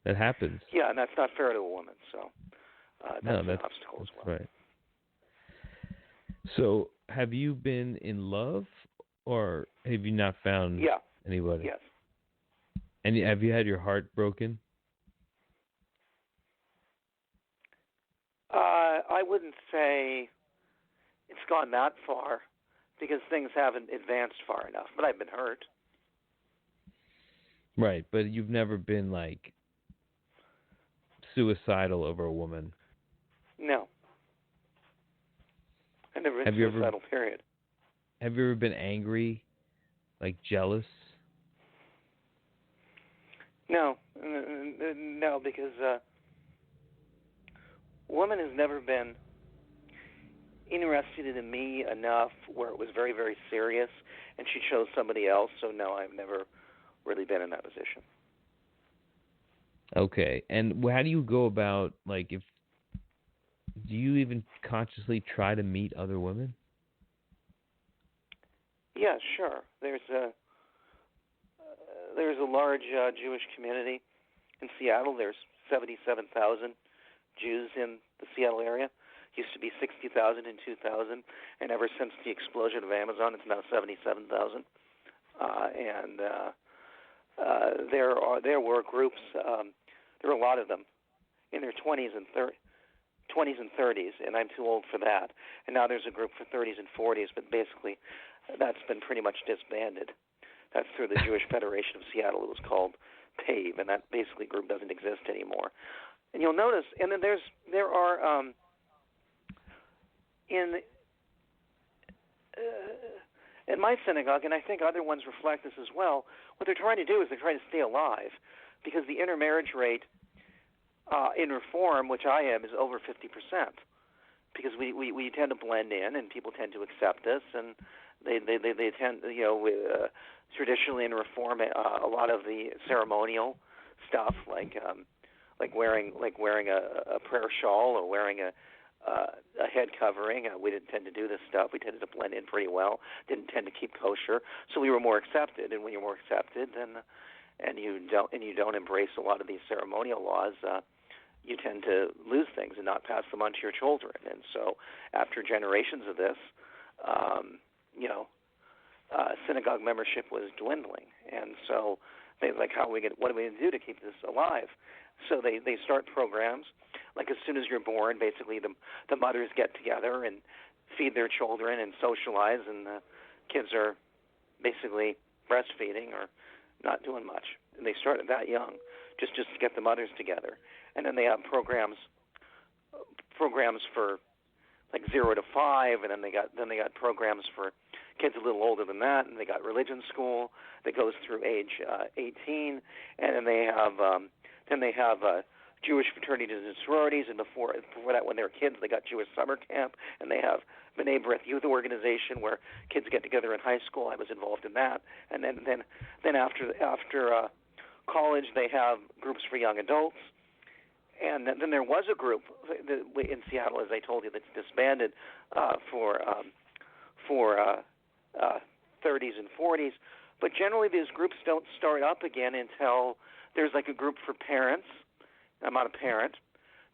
That happens. Yeah, and that's not fair to a woman. So that's an obstacle as well. Right. So, have you been in love, or have you not found anybody? Yes. And have you had your heart broken? I wouldn't say it's gone that far because things haven't advanced far enough, but I've been hurt. Right, but you've never been suicidal over a woman. No. I've never been suicidal, period. Have you ever been angry, jealous? No, because a woman has never been interested in me enough where it was very, very serious, and she chose somebody else. So no, I've never really been in that position. Okay, and how do you go about do you even consciously try to meet other women? Yeah, sure. There's a large Jewish community in Seattle. There's 77,000 Jews in the Seattle area. Used to be 60,000 in 2000, and ever since the explosion of Amazon, it's now 77,000. There were groups. There were a lot of them in their 20s and 30s, and I'm too old for that. And now there's a group for 30s and 40s, but basically, that's been pretty much disbanded. That's through the Jewish Federation of Seattle. It was called PAVE, and that basically group doesn't exist anymore. And you'll notice, and then there are in my synagogue, and I think other ones reflect this as well. What they're trying to do is they're trying to stay alive, because the intermarriage rate in Reform, which I am, is over 50%. Because we tend to blend in, and people tend to accept us, and they tend, traditionally in Reform, a lot of the ceremonial stuff, like wearing a prayer shawl or wearing a head covering. We didn't tend to do this stuff. We tended to blend in pretty well. Didn't tend to keep kosher, so we were more accepted. And when you're more accepted, then and you don't embrace a lot of these ceremonial laws, you tend to lose things and not pass them on to your children. And so, after generations of this, synagogue membership was dwindling. And so, they like, what are we going to do to keep this alive? So they start programs. Like, as soon as you're born, basically the mothers get together and feed their children and socialize, and the kids are basically breastfeeding or not doing much. And they start that young, just to get the mothers together. And then they have programs for like 0 to 5, and then they got programs for kids a little older than that, and they got religion school that goes through age 18, and then they have Jewish fraternities and sororities, and before that, when they were kids, they got Jewish summer camp, and they have B'nai B'rith Youth Organization where kids get together in high school. I was involved in that, and then after college, they have groups for young adults, and then there was a group in Seattle, as I told you, that's disbanded for 30s and 40s, but generally these groups don't start up again until there's like a group for parents. I'm not a parent.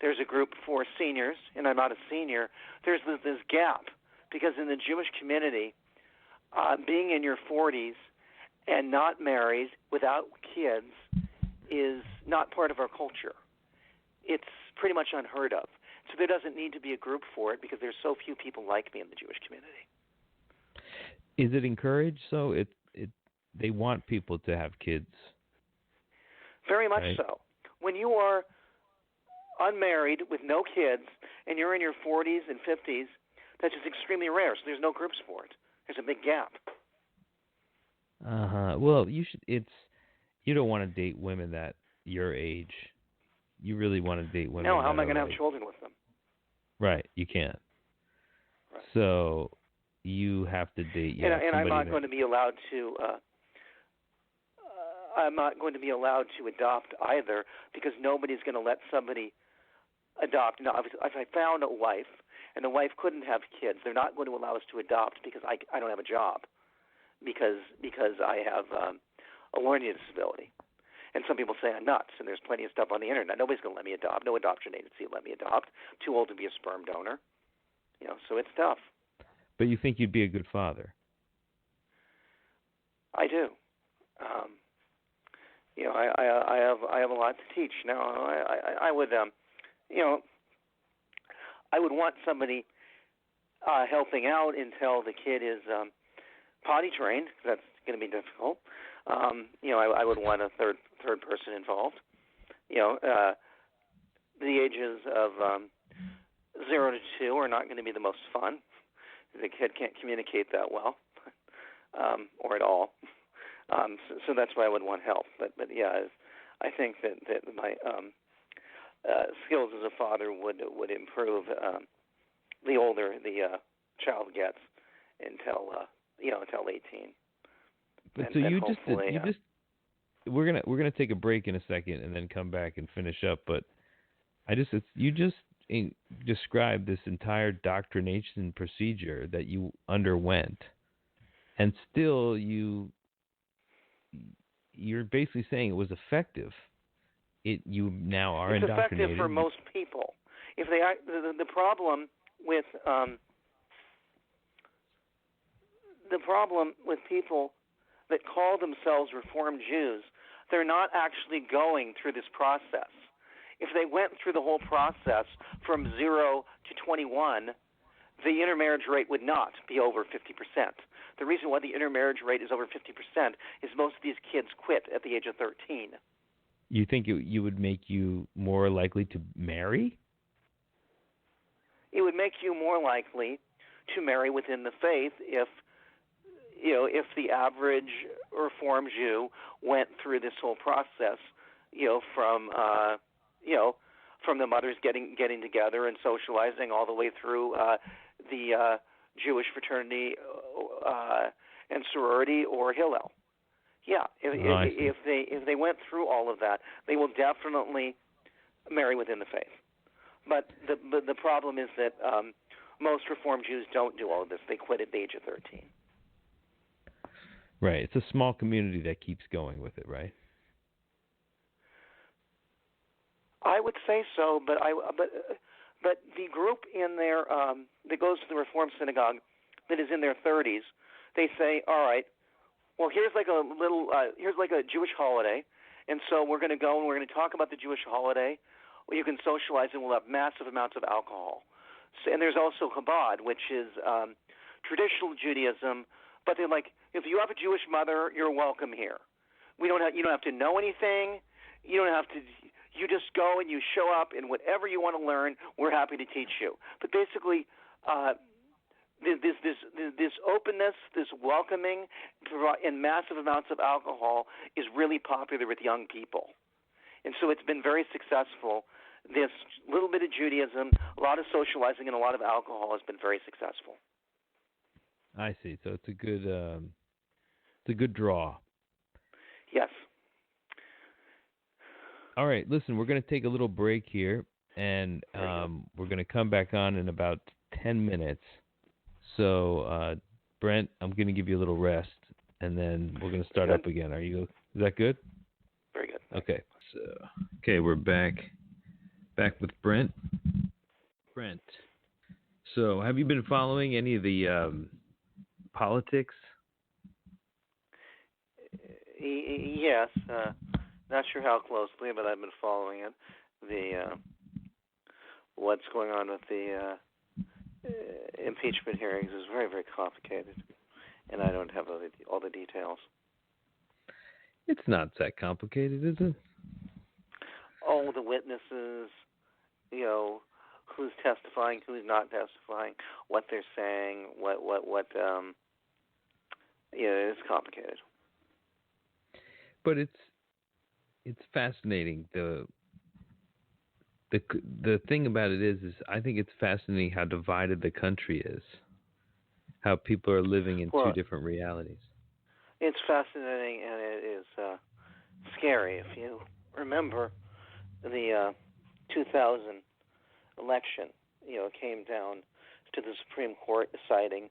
There's a group for seniors, and I'm not a senior. There's this gap, because in the Jewish community, being in your 40s and not married, without kids, is not part of our culture. It's pretty much unheard of. So there doesn't need to be a group for it, because there's so few people like me in the Jewish community. Is it encouraged? So they want people to have kids. Very much right? so. When you are unmarried with no kids and you're in your 40s and 50s, that's just extremely rare. So there's no groups for it. There's a big gap. Well, you don't want to date women that your age. You really want to date women. No, how am I going to have children with them? Right, you can't. Right. So you have to date. And I'm not going to be allowed to. I'm not going to be allowed to adopt either, because nobody's going to let somebody adopt. Now, if I found a wife and the wife couldn't have kids, they're not going to allow us to adopt, because I don't have a job, because I have a learning disability. And some people say I'm nuts, and there's plenty of stuff on the internet. Nobody's going to let me adopt. No adoption agency will let me adopt. Too old to be a sperm donor. So it's tough. But you think you'd be a good father? I do. I have a lot to teach. Now, I would, I would want somebody helping out until the kid is potty trained. That's going to be difficult. I would want a third person involved. The ages of 0 to 2 are not going to be the most fun. The kid can't communicate that well, or at all. So that's why I would want help. But yeah, I think that my skills as a father would improve the older the child gets until 18. But so you just we're gonna take a break in a second and then come back and finish up. But you just described this entire doctrination procedure that you underwent. and still you're basically saying it was effective. You now are It's effective indoctrinated. for most people. If they are, the problem with people that call themselves Reformed Jews, they're not actually going through this process. If they went through the whole process from 0 to 21, the intermarriage rate would not be over 50%. The reason why the intermarriage rate is over 50% is most of these kids quit at the age of 13. You think you would make you more likely to marry? It would make you more likely to marry within the faith if the average Reformed Jew went through this whole process, from the mothers getting together and socializing all the way through the Jewish fraternity and sorority or Hillel. Yeah, if they went through all of that, they will definitely marry within the faith. But the problem is that most Reformed Jews don't do all of this. They quit at the age of 13. Right. It's a small community that keeps going with it, right? I would say so, but the group in there that goes to the Reform synagogue that is in their 30s, they say, all right, well, here's like a Jewish holiday, and so we're going to go and we're going to talk about the Jewish holiday. You can socialize, and we'll have massive amounts of alcohol. So, and there's also Chabad, which is traditional Judaism, but they're like, if you have a Jewish mother, you're welcome here. You don't have to know anything. You don't have to. You just go and you show up, and whatever you want to learn, we're happy to teach you. But basically, this openness, this welcoming, and massive amounts of alcohol is really popular with young people. And so it's been very successful. This little bit of Judaism, a lot of socializing, and a lot of alcohol has been very successful. I see. So it's a good draw. Yes. All right. Listen, we're going to take a little break here, and we're going to come back on in about 10 minutes. So, Brent, I'm going to give you a little rest, and then we're going to start up again. Is that good? Very good. Okay. So, we're back with Brent. Brent. So, have you been following any of the politics? Yes. Not sure how closely, but I've been following it. What's going on with the impeachment hearings is very, very complicated, and I don't have all the details. It's not that complicated, is it? All the witnesses, who's testifying, who's not testifying, what they're saying, it's complicated. But it's fascinating. The thing about it is I think it's fascinating how divided the country is, how people are living in two different realities. It's fascinating, and it is scary. If you remember the 2000 election, it came down to the Supreme Court deciding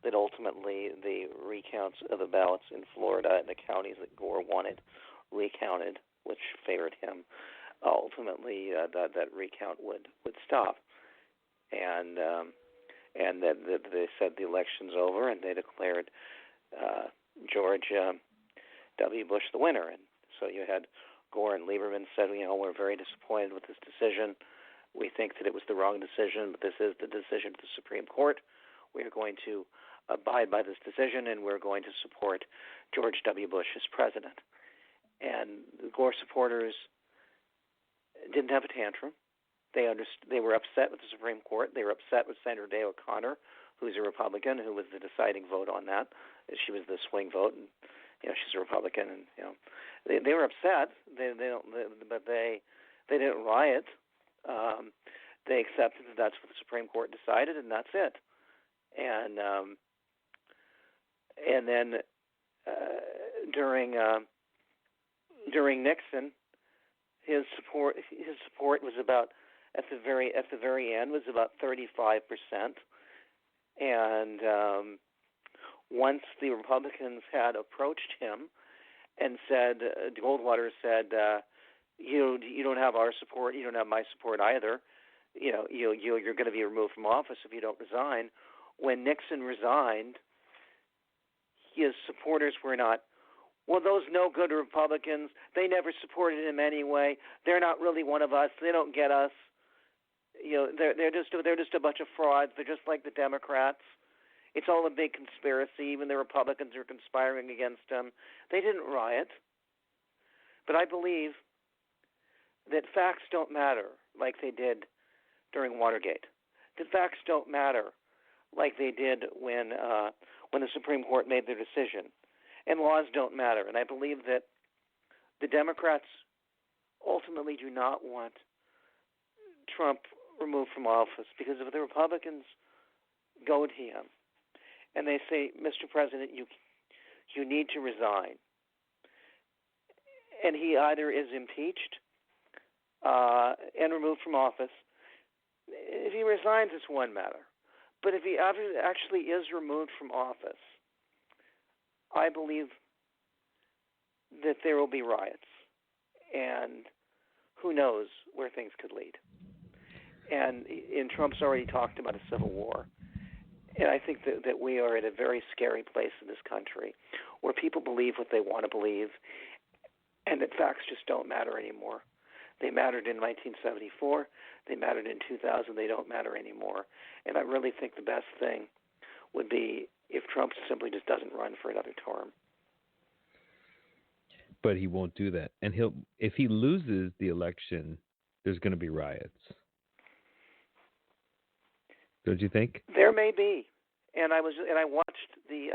that ultimately the recounts of the ballots in Florida and the counties that Gore wanted recounted, which favored him, ultimately that recount would stop, and that they said the election's over, and they declared George W. Bush the winner. And so you had Gore and Lieberman said, we're very disappointed with this decision. We think that it was the wrong decision, but this is the decision of the Supreme Court. We are going to abide by this decision, and we're going to support George W. Bush as president. And the Gore supporters didn't have a tantrum. They were upset with the Supreme Court. They were upset with Senator Day O'Connor, who's a Republican, who was the deciding vote on that. She was the swing vote, and she's a Republican, and they were upset. But they didn't riot. They accepted that that's what the Supreme Court decided, and that's it. And then during Nixon, his support was about at the very end was about 35%, and once the Republicans had approached him and said, Goldwater said, you don't have our support, you don't have my support either. You're going to be removed from office if you don't resign. When Nixon resigned, his supporters were not, well, those no good Republicans, they never supported him anyway. They're not really one of us. They don't get us. They're just a bunch of frauds. They're just like the Democrats. It's all a big conspiracy. Even the Republicans are conspiring against him. They didn't riot. But I believe that facts don't matter like they did during Watergate. That facts don't matter like they did when the Supreme Court made their decision. And laws don't matter. And I believe that the Democrats ultimately do not want Trump removed from office, because if the Republicans go to him and they say, Mr. President, you need to resign, and he either is impeached and removed from office. If he resigns, it's one matter. But if he actually is removed from office, I believe that there will be riots, and who knows where things could lead. And Trump's already talked about a civil war. And I think that we are at a very scary place in this country where people believe what they want to believe, and that facts just don't matter anymore. They mattered in 1974. They mattered in 2000. They don't matter anymore. And I really think the best thing would be if Trump simply just doesn't run for another term. But he won't do that. And if he loses the election, there's going to be riots. Don't you think? There may be. And I watched the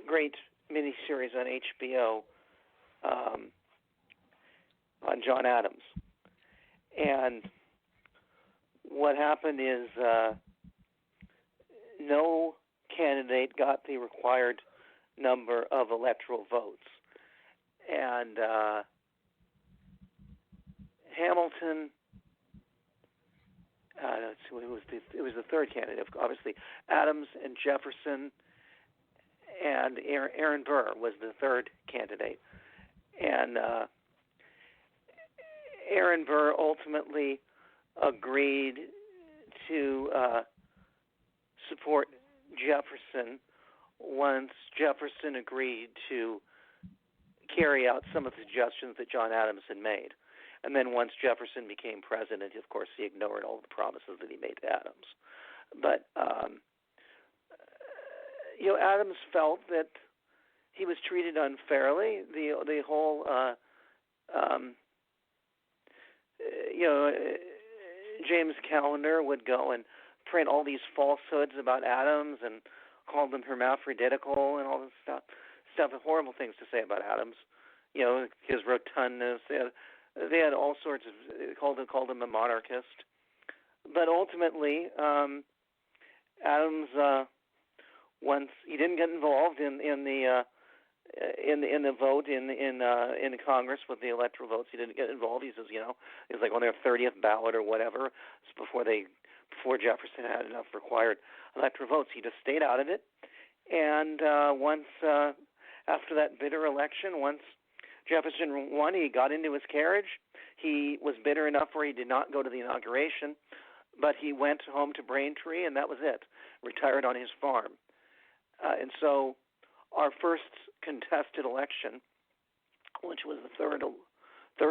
great miniseries on HBO on John Adams. And what happened is no candidate got the required number of electoral votes. And Hamilton, it was the third candidate, obviously. Adams and Jefferson and Aaron Burr was the third candidate. And Aaron Burr ultimately agreed to support Jefferson once Jefferson agreed to carry out some of the suggestions that John Adams had made. And then once Jefferson became president, of course, he ignored all the promises that he made to Adams. But, Adams felt that he was treated unfairly. The whole, James Callender would go and print all these falsehoods about Adams and called them hermaphroditical and all this stuff, horrible things to say about Adams. His rotundness. They had all sorts of called him a monarchist. But ultimately, Adams, once he didn't get involved in the vote in Congress with the electoral votes, he didn't get involved. He says, it was like on their 30th ballot or whatever. Before Jefferson had enough required electoral votes, he just stayed out of it. And once after that bitter election, once Jefferson won, he got into his carriage. He was bitter enough where he did not go to the inauguration, but he went home to Braintree, and that was it. Retired on his farm. And so our first contested election, which was the third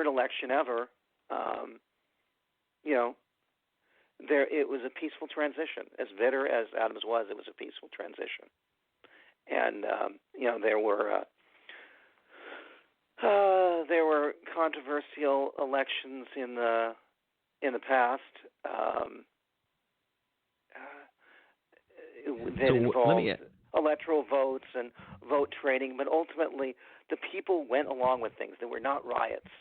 election ever, it was a peaceful transition. As bitter as Adams was, it was a peaceful transition. And there were controversial elections in the past that involved electoral votes and vote trading, but ultimately the people went along with things. There were not riots.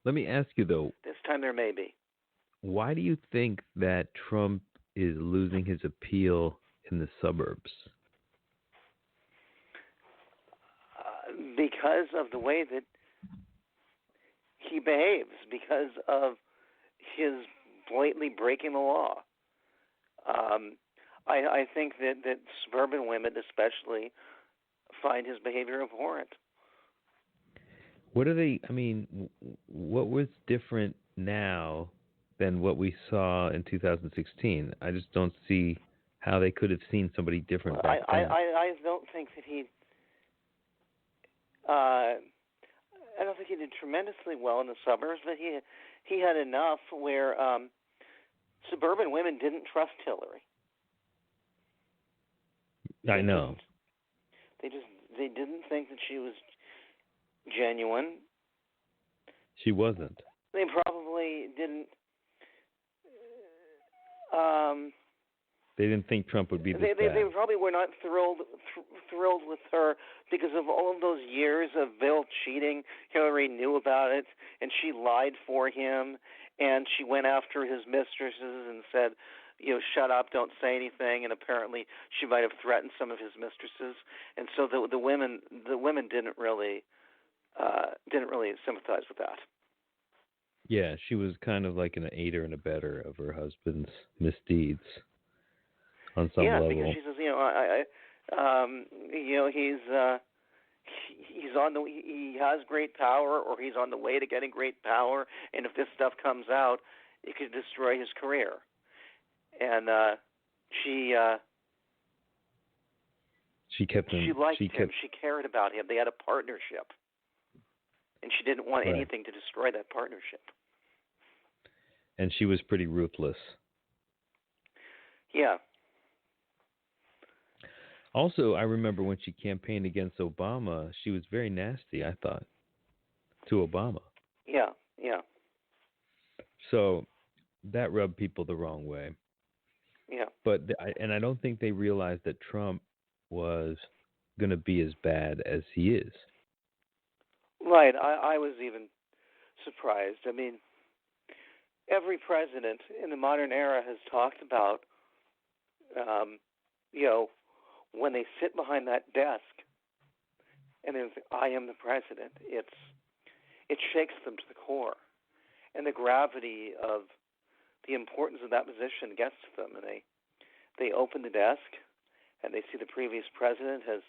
Let me ask you, though. This time there may be. Why do you think that Trump is losing his appeal in the suburbs? Because of the way that he behaves, because of his blatantly breaking the law. I think that suburban women, especially, find his behavior abhorrent. What are they? I mean, what was different now than what we saw in 2016? I just don't see how they could have seen somebody different back then. I don't think that he. I don't think he did tremendously well in the suburbs, but he had enough where suburban women didn't trust Hillary. I know. They didn't think that she was genuine. She wasn't. They probably didn't. They didn't think Trump would be this bad. They probably were not thrilled with her because of all of those years of veiled cheating. Hillary knew about it, and she lied for him, and she went after his mistresses and said, shut up, don't say anything. And apparently, she might have threatened some of his mistresses, and so the women didn't really sympathize with that. Yeah, she was kind of like an aider and abetter of her husband's misdeeds on some level. Yeah, because she says, he has great power, or he's on the way to getting great power, and if this stuff comes out, it could destroy his career. And she kept him. She liked him. She cared about him. They had a partnership, and she didn't want anything to destroy that partnership. And she was pretty ruthless. Yeah. Also, I remember when she campaigned against Obama, she was very nasty, I thought, to Obama. Yeah. So that rubbed people the wrong way. Yeah. But I don't think they realized that Trump was going to be as bad as he is. Right. I was even surprised. I mean, every president in the modern era has talked about, when they sit behind that desk and they think, I am the president, it shakes them to the core. And the gravity of the importance of that position gets to them. And they open the desk and they see the previous president has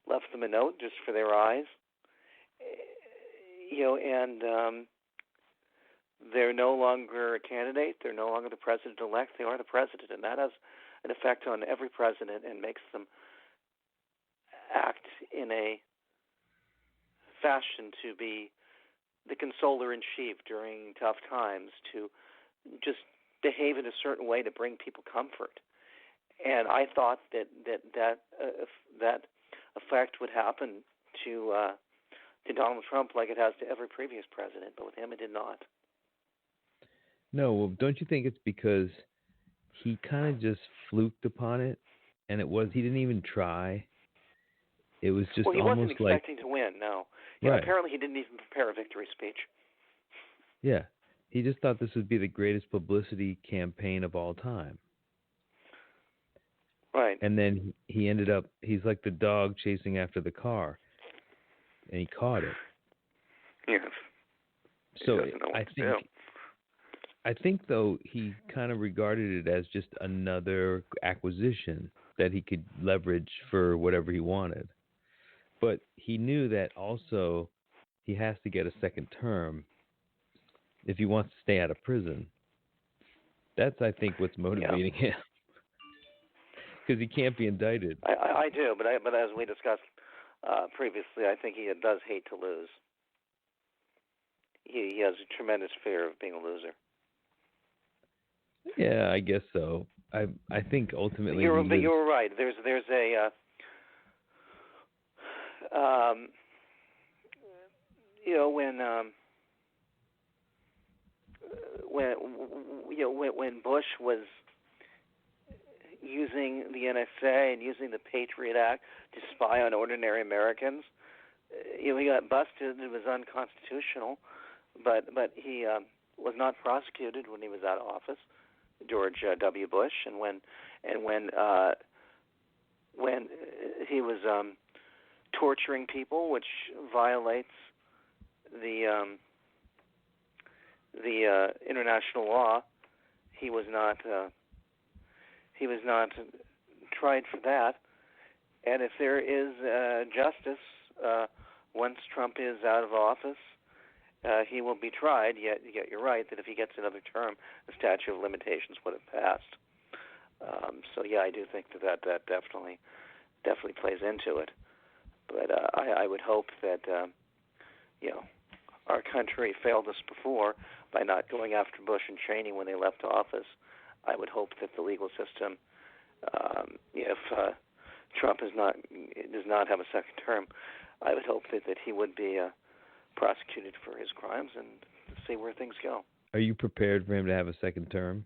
left them a note just for their eyes. And they're no longer a candidate. They're no longer the president-elect. They are the president. And that has an effect on every president and makes them act in a fashion to be the consoler-in-chief during tough times, to just behave in a certain way to bring people comfort. And I thought that effect would happen to Donald Trump like it has to every previous president, but with him it did not. No, well, don't you think it's because he kind of just fluked upon it, and he didn't even try. It was just he almost wasn't expecting to win. No, right. Apparently he didn't even prepare a victory speech. Yeah, he just thought this would be the greatest publicity campaign of all time. Right. And then he ended up. He's like the dog chasing after the car, and he caught it. Yes. So I think though he kind of regarded it as just another acquisition that he could leverage for whatever he wanted. But he knew that also he has to get a second term if he wants to stay out of prison. That's, I think, what's motivating him. Because he can't be indicted. I do, but as we discussed previously, I think he does hate to lose. He has a tremendous fear of being a loser. Yeah, I guess so. I think ultimately you're right. There's a when Bush was using the NSA and using the Patriot Act to spy on ordinary Americans, he got busted. It was unconstitutional, but he was not prosecuted when he was out of office, George W. Bush, and when he was torturing people, which violates the international law, he was not he was not tried for that. And if there is justice once Trump is out of office, he will be tried. Yet you're right that if he gets another term, the statute of limitations would have passed. So yeah, I do think that definitely plays into it. But I would hope that our country failed us before by not going after Bush and Cheney when they left office. I would hope that the legal system, if Trump does not have a second term, I would hope that he would be prosecuted for his crimes and see where things go. Are you prepared for him to have a second term?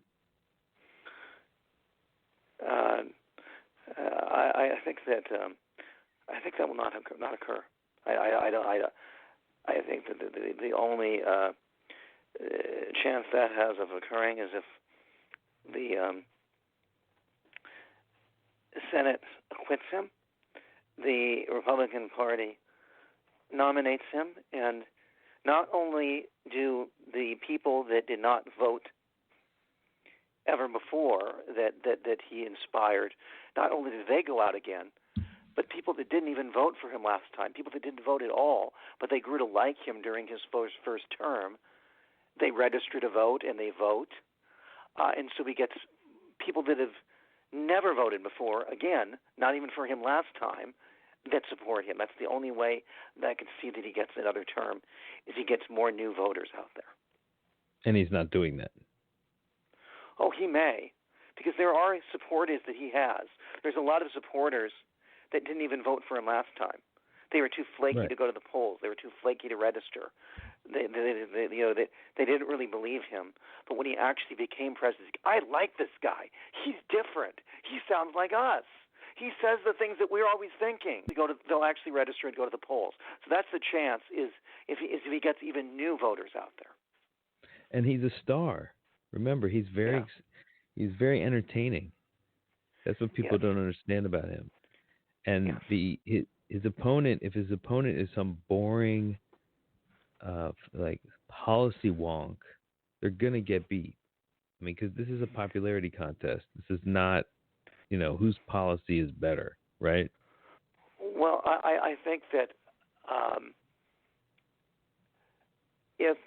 I think that will not occur. I think that the only chance that has of occurring is if the Senate acquits him, the Republican Party nominates him, and not only do the people that did not vote ever before that he inspired, not only did they go out again, but people that didn't even vote for him last time, people that didn't vote at all, but they grew to like him during his first term, they register to vote and they vote. And so he gets people that have never voted before, again, not even for him last time, that support him. That's the only way that I can see that he gets another term, is he gets more new voters out there. And he's not doing that. Oh, he may, because there are supporters that he has. There's a lot of supporters that didn't even vote for him last time. They were too flaky to go to the polls. They were too flaky to register. They didn't really believe him. But when he actually became president, I like this guy. He's different. He sounds like us. He says the things that we're always thinking. They'll actually register and go to the polls. So that's the chance, is if he gets even new voters out there. And he's a star. Remember, he's very entertaining. That's what people don't understand about him. And his opponent, if his opponent is some boring, like policy wonk, they're gonna get beat. I mean, because this is a popularity contest. This is not, whose policy is better, right? Well, I think that if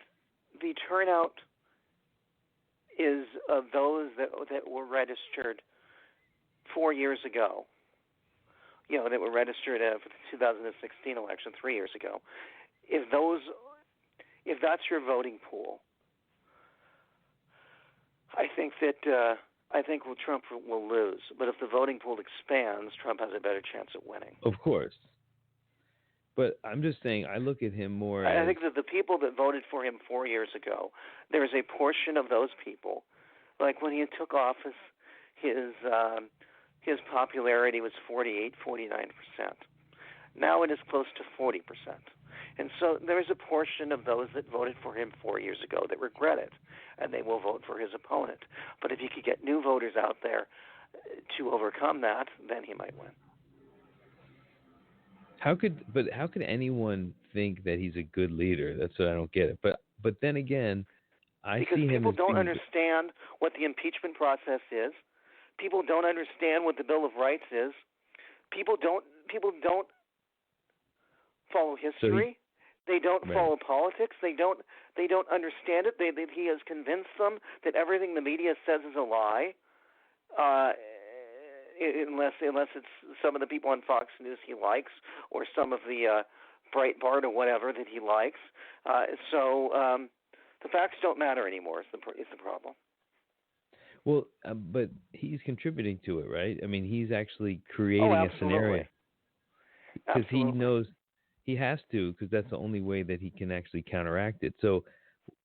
the turnout is of those that were registered 4 years ago, that were registered for the 2016 election 3 years ago, if that's your voting pool, I think Trump will lose. But if the voting pool expands, Trump has a better chance at winning. Of course. But I'm just saying, I look at him more as... I think that the people that voted for him 4 years ago, there's a portion of those people, like when he took office, his popularity was 49%. Now it is close to 40%. And so there is a portion of those that voted for him 4 years ago that regret it, and they will vote for his opponent. But if he could get new voters out there to overcome that, then he might win. How could anyone think that he's a good leader? That's what I don't get it. But then again, I see him because people as don't understand what the impeachment process is. People don't understand what the Bill of Rights is. People don't follow history. They don't follow politics. They don't understand it. He has convinced them that everything the media says is a lie. Unless it's some of the people on Fox News he likes, or some of the Breitbart or whatever that he likes. So the facts don't matter anymore. Is the problem? Well, but he's contributing to it, right? I mean, he's actually creating a scenario because he knows he has to, because that's the only way that he can actually counteract it. So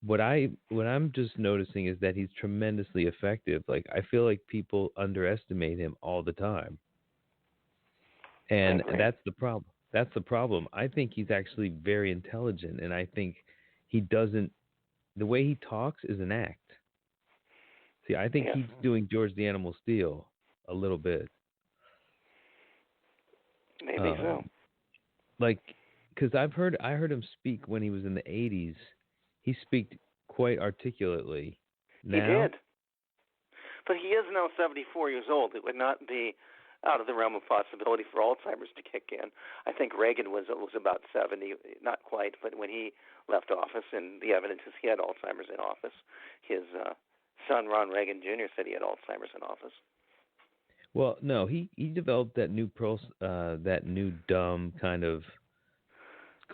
what I'm just noticing is that he's tremendously effective. Like, I feel like people underestimate him all the time. And that's the problem. That's the problem. I think he's actually very intelligent, and I think the way he talks is an act. See, I think he's doing George the Animal Steel a little bit. Maybe so. Like, because I heard him speak when he was in the 80s. He speak quite articulately. Now, he did. But he is now 74 years old. It would not be out of the realm of possibility for Alzheimer's to kick in. I think Reagan was about 70, not quite, but when he left office, and the evidence is he had Alzheimer's in office. His son, Ron Reagan Jr., said he had Alzheimer's in office. Well, no, he developed that that new dumb kind of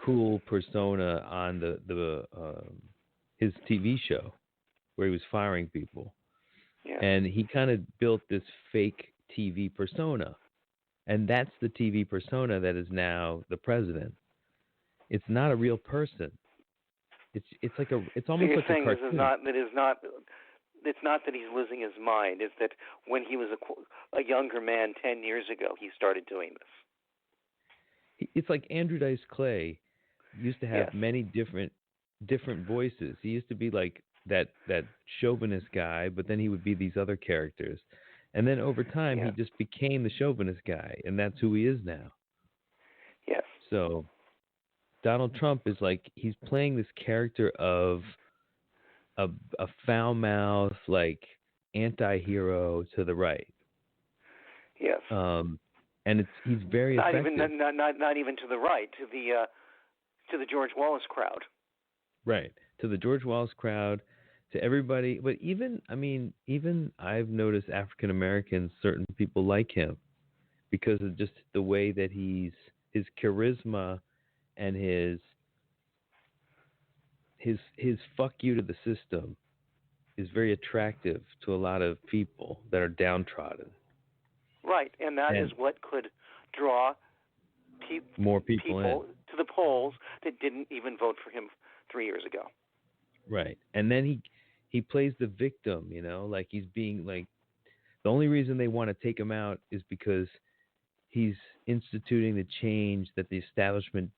cool persona on the his TV show where he was firing people. Yeah. And he kind of built this fake TV persona. And that's the TV persona that is now the president. It's not a real person. It's almost like a cartoon. It's not that he's losing his mind. It's that when he was a younger man 10 years ago, he started doing this. It's like Andrew Dice Clay used to have Yes. many different voices. He used to be like that chauvinist guy, but then he would be these other characters. And then over time, Yeah. he just became the chauvinist guy, and that's who he is now. Yes. So Donald Trump is like, he's playing this character of a foul-mouthed, like, anti-hero to the right. Yes. And he's very effective. Not even to the right, to the George Wallace crowd. Right. To the George Wallace crowd, to everybody. But even I've noticed African Americans, certain people like him because of just the way that his charisma and his fuck you to the system is very attractive to a lot of people that are downtrodden. Right, and that is what could draw more people to the polls that didn't even vote for him 3 years ago. Right, and then he plays the victim, like he's being like, the only reason they want to take him out is because he's instituting the change that the establishment,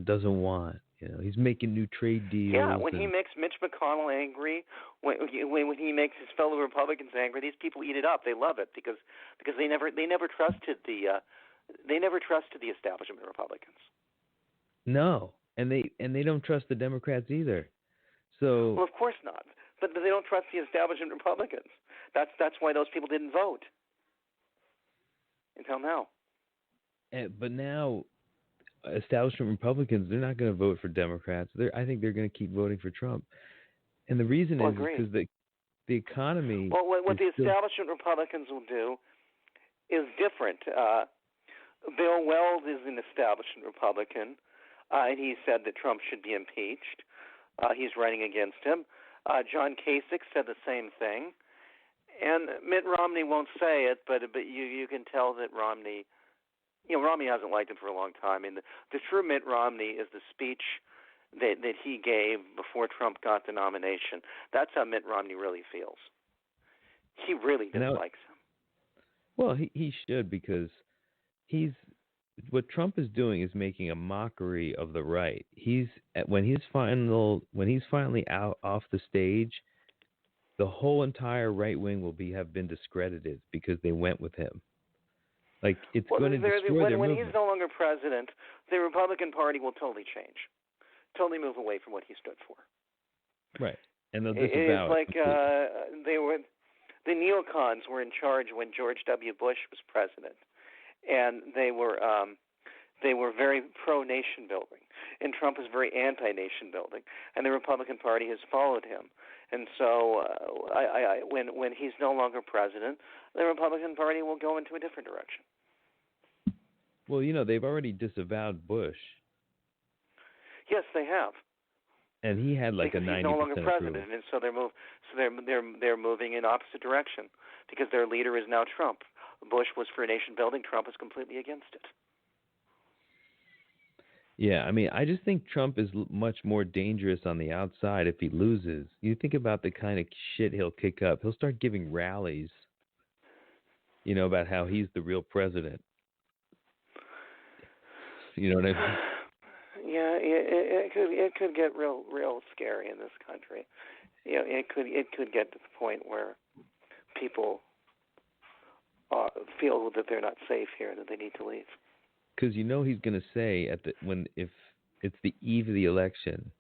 doesn't want. He's making new trade deals. Yeah, when he makes Mitch McConnell angry, when he makes his fellow Republicans angry, these people eat it up. They love it because they never trusted the establishment Republicans. No, and they don't trust the Democrats either. So well, of course not. But they don't trust the establishment Republicans. That's why those people didn't vote until now. But now, establishment Republicans, they're not going to vote for Democrats. I think they're going to keep voting for Trump. And the reason is because the economy. Well, what the establishment Republicans will do is different. Bill Weld is an establishment Republican, and he said that Trump should be impeached. He's running against him. John Kasich said the same thing. And Mitt Romney won't say it, but you can tell that Romney, Romney hasn't liked him for a long time. I mean, the true Mitt Romney is the speech that he gave before Trump got the nomination. That's how Mitt Romney really feels. He really dislikes him. Well, he should, because what Trump is doing is making a mockery of the right. When he's finally out off the stage, the whole entire right wing will have been discredited because they went with him. Like, it's going to destroy their when movement. he's no longer president, the Republican Party will totally change, totally move away from what he stood for. Right, and they'll disavow it. It's like the neocons were in charge when George W. Bush was president, and they were very pro-nation building, and Trump is very anti-nation building, and the Republican Party has followed him. And so when he's no longer president, the Republican Party will go into a different direction. Well, they've already disavowed Bush. Yes, they have. And he had like because a 90% he's no longer president, approval. and so they're moving in opposite direction because their leader is now Trump. Bush was for nation building. Trump is completely against it. Yeah, I mean, I just think Trump is much more dangerous on the outside if he loses. You think about the kind of shit he'll kick up. He'll start giving rallies, about how he's the real president. You know what I mean? Yeah, it could get real scary in this country. It could get to the point where people feel that they're not safe here, that they need to leave. Because he's going to say if it's the eve of the election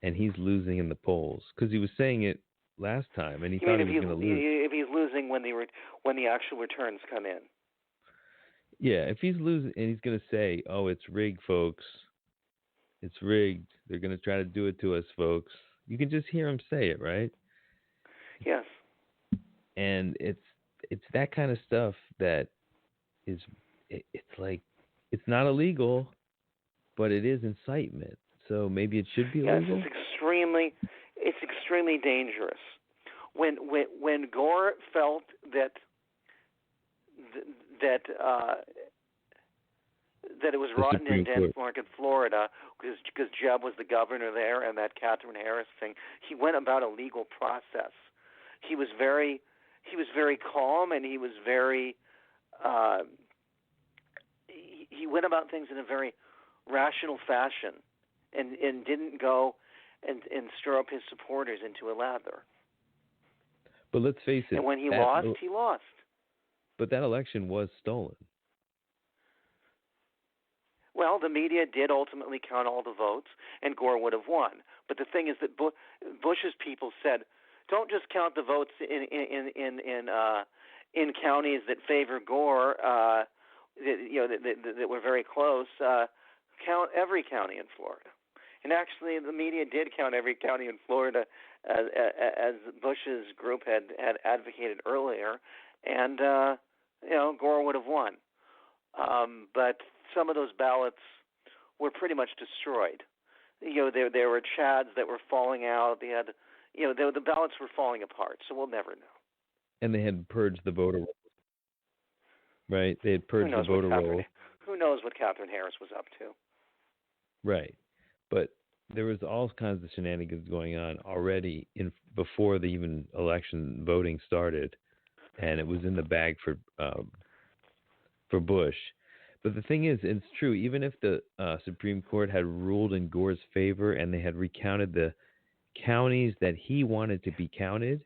and he's losing in the polls, because he was saying it last time, and he You mean thought he was going to lose. if he's losing when the actual returns come in? Yeah, if he's losing, and he's going to say, "Oh, it's rigged, folks. It's rigged. They're going to try to do it to us, folks." You can just hear him say it, right? Yes. And it's that kind of stuff that is it's like it's not illegal, but it is incitement. So maybe it should be Yes, illegal. it's extremely dangerous. When Gore felt that that that it was The rotten in Supreme Court. Denmark and Florida because Jeb was the governor there and that Catherine Harris thing, he went about a legal process. He was very calm, and he was very he went about things in a very rational fashion, and didn't go and stir up his supporters into a lather. But let's face it. And when he lost, he lost. But that election was stolen. Well, the media did ultimately count all the votes, and Gore would have won. But the thing is that Bush's people said, "Don't just count the votes in counties that favor Gore, that were very close. Count every county in Florida." And actually, the media did count every county in Florida, as Bush's group had advocated earlier, and Gore would have won. But some of those ballots were pretty much destroyed. There were chads that were falling out. They had, the ballots were falling apart. So we'll never know. And they had purged the voter rolls, right? They had purged the voter rolls. Who knows what Catherine Harris was up to? Right, but there was all kinds of shenanigans going on already before the even election voting started, and it was in the bag for Bush. But the thing is, it's true. Even if the Supreme Court had ruled in Gore's favor and they had recounted the counties that he wanted to be counted,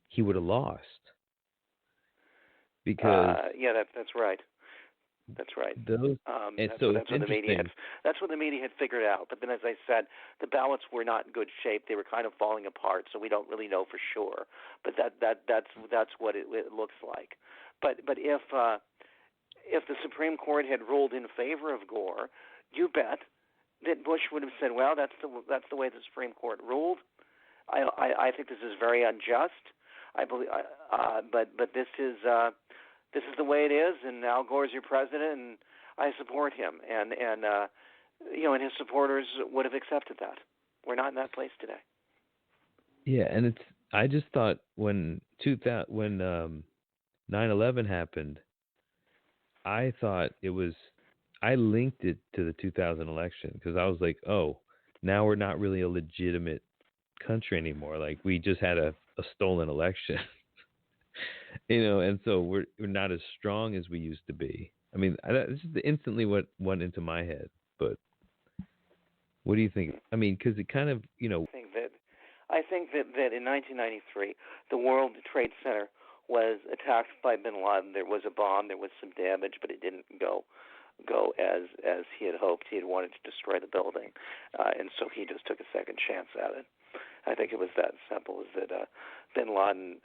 he would have lost. Because that's right. That's right. Those, that's so what the media had figured out. But then, as I said, the ballots were not in good shape. They were kind of falling apart, so we don't really know for sure. But that's what it looks like. But if the Supreme Court had ruled in favor of Gore, you bet that Bush would have said, "Well, that's the way the Supreme Court ruled. I think this is very unjust. I believe, but this is the way it is, and Al Gore's your president, and I support him." And his supporters would have accepted that. We're not in that place today. Yeah, and I just thought when 9/11 happened, I thought I linked it to the 2000 election because I was like, oh, now we're not really a legitimate country anymore. Like, we just had a stolen election, and so we're not as strong as we used to be. I mean, this is instantly what went into my head. But what do you think? I mean, because it kind of, I think that in 1993, the World Trade Center was attacked by bin Laden. There was a bomb, there was some damage, but it didn't go as he had hoped. He had wanted to destroy the building, and so he just took a second chance at it. I think it was that simple. Is that bin Laden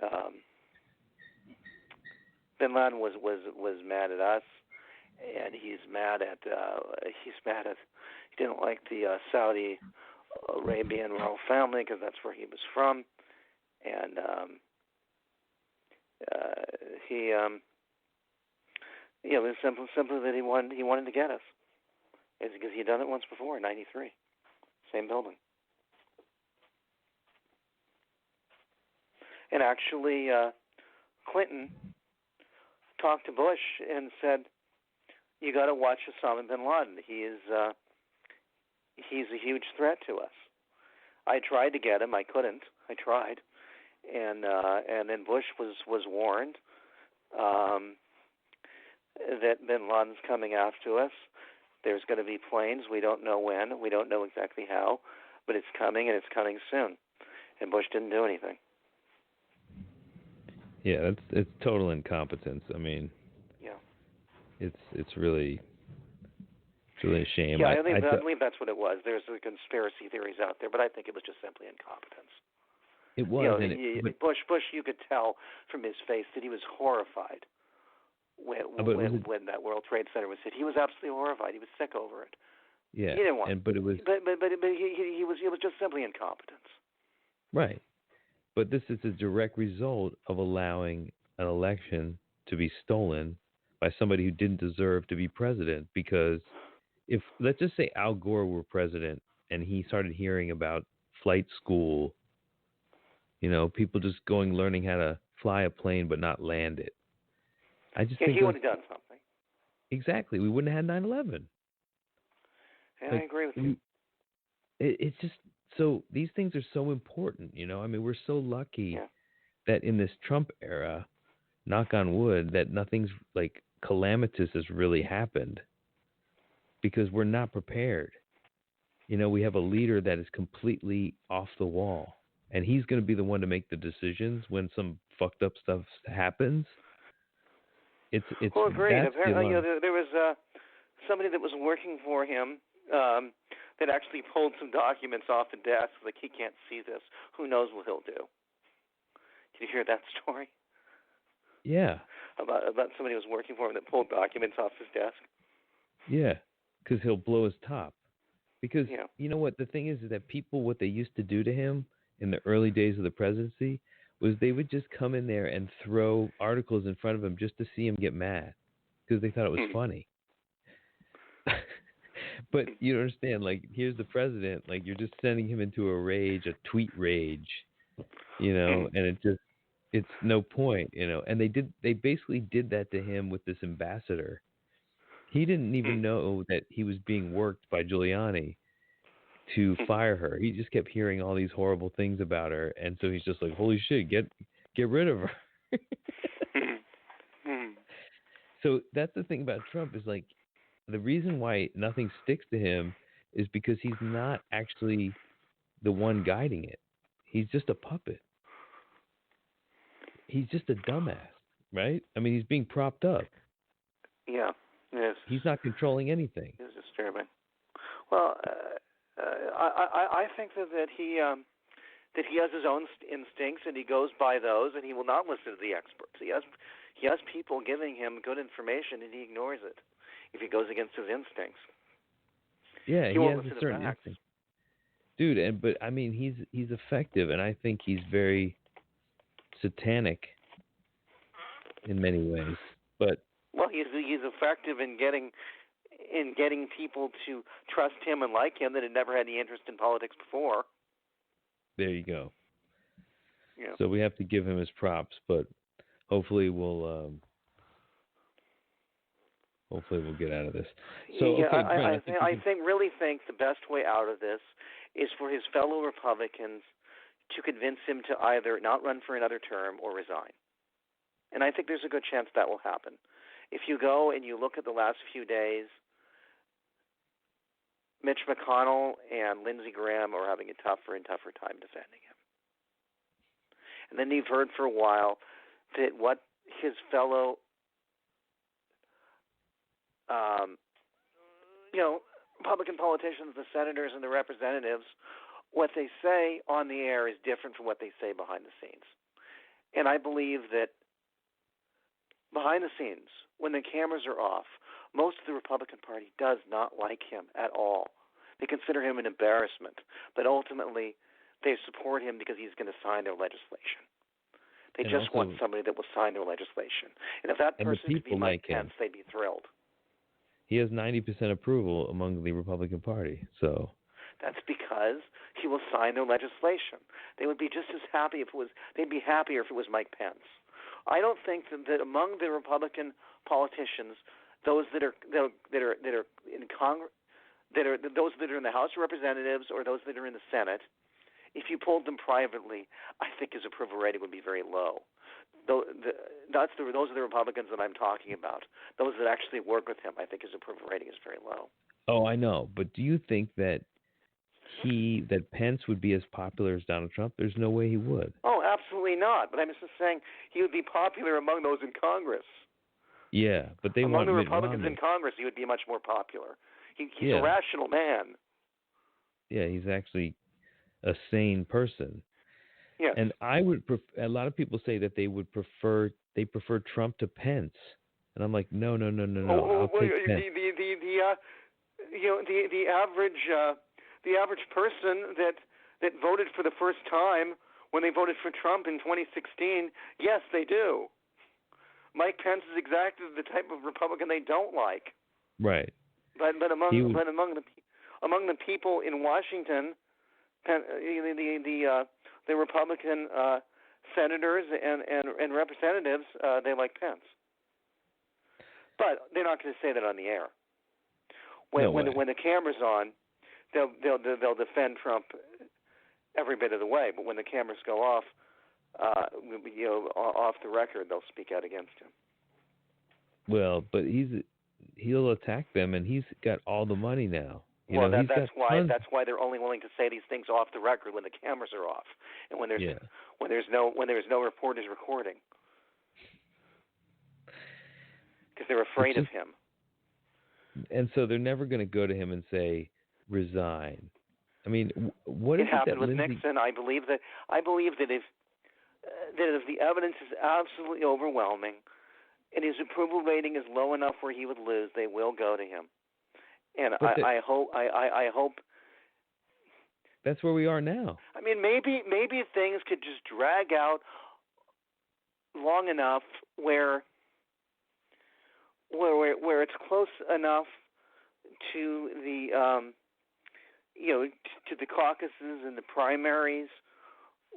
was mad at us, and he's mad at he didn't like the Saudi Arabian royal family because that's where he was from, and it was simply that he wanted to get us. It's because he'd done it once before in '93, same building. And actually, Clinton talked to Bush and said, "You got to watch Osama bin Laden. He's a huge threat to us." I tried to get him. I couldn't. I tried, and then Bush was warned that bin Laden's coming after us. There's going to be planes. We don't know when. We don't know exactly how, but it's coming, and it's coming soon. And Bush didn't do anything. Yeah, it's total incompetence. I mean, yeah, it's really a shame. Yeah, I believe that's what it was. There's conspiracy theories out there, but I think it was just simply incompetence. It was, and Bush, you could tell from his face that he was horrified when that World Trade Center was hit. He was absolutely horrified. He was sick over it. Yeah, He didn't want, but it was he was just simply incompetence. right. But this is a direct result of allowing an election to be stolen by somebody who didn't deserve to be president. Because if, let's just say Al Gore were president and he started hearing about flight school, people just learning how to fly a plane but not land it. I just think he would have done something. Exactly. We wouldn't have had 9/11. Yeah, I agree with you. It's just, so these things are so important, I mean, we're so lucky that in this Trump era, knock on wood, that nothing's like calamitous has really happened, because we're not prepared. We have a leader that is completely off the wall, and he's going to be the one to make the decisions when some fucked up stuff happens. It's well, agreed. Apparently, there was somebody that was working for him that actually pulled some documents off the desk. Like, he can't see this. Who knows what he'll do? Did you hear that story? Yeah. About somebody who was working for him that pulled documents off his desk. Yeah, because he'll blow his top. Because you know what the thing is that people, what they used to do to him in the early days of the presidency was they would just come in there and throw articles in front of him just to see him get mad, because they thought it was funny. But you don't understand, like, here's the president, like, you're just sending him into a rage, a tweet rage, and it's no point, and they basically did that to him with this ambassador. He didn't even know that he was being worked by Giuliani to fire her. He just kept hearing all these horrible things about her, and so he's just like, holy shit, get rid of her. So that's the thing about Trump, is like, the reason why nothing sticks to him is because he's not actually the one guiding it. He's just a puppet. He's just a dumbass, right? I mean, he's being propped up. Yeah. Yes. He's not controlling anything. It's disturbing. Well, I think that he has his own instincts, and he goes by those, and he will not listen to the experts. He has people giving him good information, and he ignores it if he goes against his instincts. Yeah, he has listen a certain to facts. instinct, dude. But I mean, he's effective, and I think he's very satanic in many ways. But well, he's effective in getting people to trust him and like him that had never had any interest in politics before. There you go. Yeah. So we have to give him his props, but hopefully we'll get out of this. So yeah, okay, Brent, I really think the best way out of this is for his fellow Republicans to convince him to either not run for another term or resign. And I think there's a good chance that will happen. If you go and you look at the last few days, Mitch McConnell and Lindsey Graham are having a tougher and tougher time defending him. And then you've heard for a while that what his fellow Republican politicians, the senators and the representatives, what they say on the air is different from what they say behind the scenes. And I believe that behind the scenes, when the cameras are off, most of the Republican Party does not like him at all. They consider him an embarrassment. But ultimately, they support him because he's going to sign their legislation. They just want somebody that will sign their legislation. And if that person could be Mike Pence, they'd be thrilled. He has 90% approval among the Republican Party, so that's because he will sign their legislation. They would be just as happy if it was. They'd be happier if it was Mike Pence. I don't think that among the Republican politicians, those that are in Congress, those that are in the House of Representatives or those that are in the Senate, if you polled them privately, I think his approval rating would be very low. Those are the Republicans that I'm talking about. Those that actually work with him, I think his approval rating is very low. Oh, I know. But do you think that Pence would be as popular as Donald Trump? There's no way he would. Oh, absolutely not. But I'm just saying he would be popular among those in Congress. Yeah, but they among want the Mitt Republicans Romney. in Congress, he would be much more popular. He's a rational man. Yeah, he's actually a sane person. Yes. And a lot of people say that they prefer Trump to Pence, and I'm like, no, no, no, no, no. I'll take Pence. The average person that voted for the first time when they voted for Trump in 2016, yes, they do. Mike Pence is exactly the type of Republican they don't like. Right. But among the people in Washington, the Republican senators and representatives, they like Pence. But they're not going to say that on the air. When the camera's on, they'll defend Trump every bit of the way. But when the cameras go off, off the record, they'll speak out against him. Well, but he'll attack them, and he's got all the money now. That's why they're only willing to say these things off the record when the cameras are off, and when there's no reporters recording, because they're afraid of him. And so they're never going to go to him and say resign. I mean, what is it happened that with Nixon? I believe that if the evidence is absolutely overwhelming, and his approval rating is low enough where he would lose, they will go to him. And I hope that's where we are now. I mean, maybe things could just drag out long enough where it's close enough to the to the caucuses and the primaries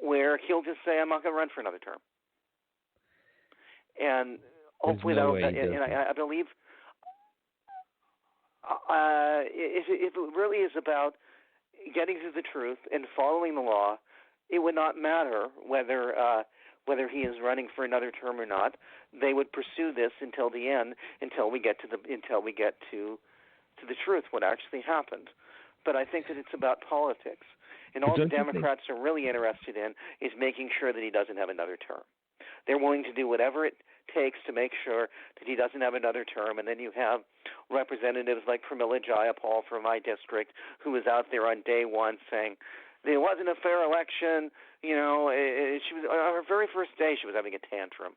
where he'll just say, I'm not going to run for another term. And hopefully I believe if it really is about getting to the truth and following the law, it would not matter whether he is running for another term or not. They would pursue this until the end, until we get to the truth, what actually happened. But I think that it's about politics, and all the Democrats are really interested in is making sure that he doesn't have another term. They're willing to do whatever it takes to make sure that he doesn't have another term. And then you have representatives like Pramila Jayapal from my district, who was out there on day one saying there wasn't a fair election. She was on her very first day. She was having a tantrum,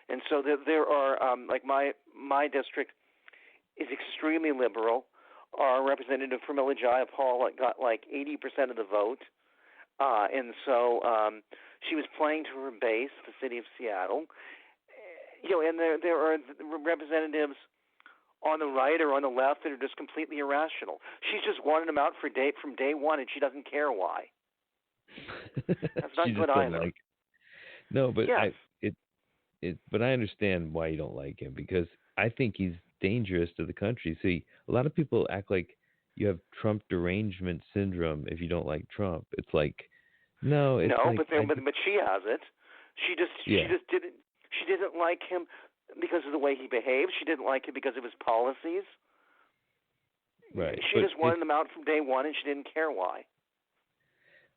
and so there are like my district is extremely liberal. Our representative Pramila Jayapal got like 80% of the vote, and so she was playing to her base, the city of Seattle. And there are representatives on the right or on the left that are just completely irrational. She's just wanted him out from day one, and she doesn't care why. That's not good either. No, but yes. But I understand why you don't like him, because I think he's dangerous to the country. See, a lot of people act like you have Trump derangement syndrome if you don't like Trump. It's like, no, it's but she has it. She didn't like him because of the way he behaved. She didn't like him because of his policies. Right. She just wanted him out from day one, and she didn't care why.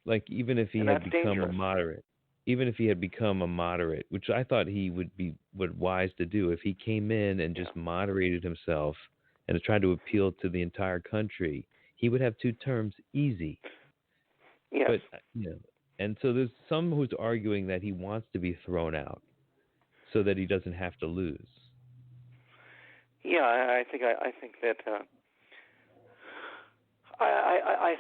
Like, even if he had become a moderate, which I thought he would be wise to do, if he came in and just moderated himself and tried to appeal to the entire country, he would have 2 terms easy. Yes. But and so there's some who's arguing that he wants to be thrown out so that he doesn't have to lose. Yeah, I think that I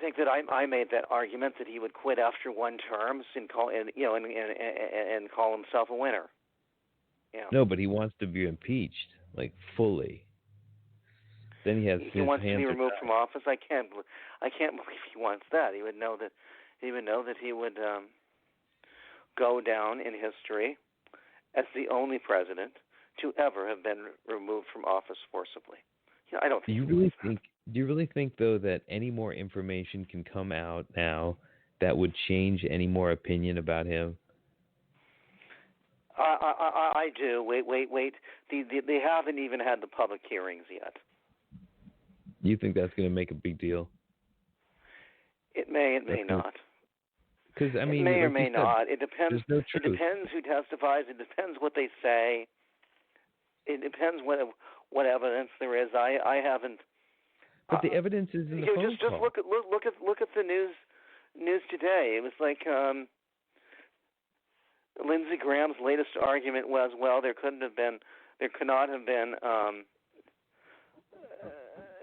think that I made that argument that he would quit after 1 term and call himself a winner. Yeah. No, but he wants to be impeached, like, fully. Then he has. He wants to be removed from office. I can't believe he wants that. He would know that he would go down in history as the only president to ever have been removed from office forcibly. I don't think. Do you really think, though, that any more information can come out now that would change any more opinion about him? I do. Wait. They haven't even had the public hearings yet. You think that's going to make a big deal? It may not. Because I mean, it may or may not. It depends. No truth. It depends who testifies. It depends what they say. It depends what evidence there is. I haven't. But the evidence is in the phone just call. look at the news today. It was like Lindsey Graham's latest argument was, well, there could not have been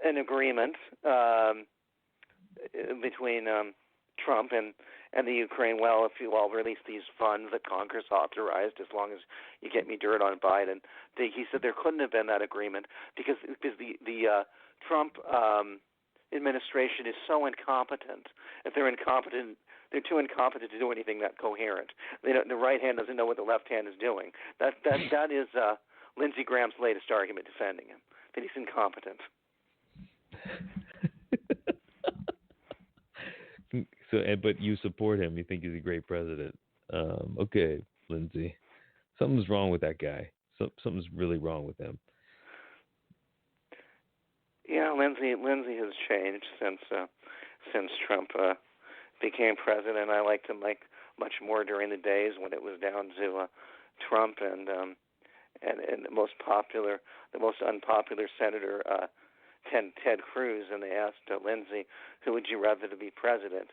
an agreement between Trump and the Ukraine. Well, if you all release these funds that Congress authorized, as long as you get me dirt on Biden, he said there couldn't have been that agreement because the Trump administration is so incompetent. If they're incompetent, they're too incompetent to do anything that coherent. The right hand doesn't know what the left hand is doing. That is Lindsey Graham's latest argument defending him, that he's incompetent. So, but you support him. You think he's a great president. Okay, Lindsey. Something's wrong with that guy. Something's really wrong with him. Yeah, Lindsey has changed since Trump became president. I liked him much more during the days when it was down to Trump and the most unpopular senator Ted Cruz, and they asked Lindsey, who would you rather to be president,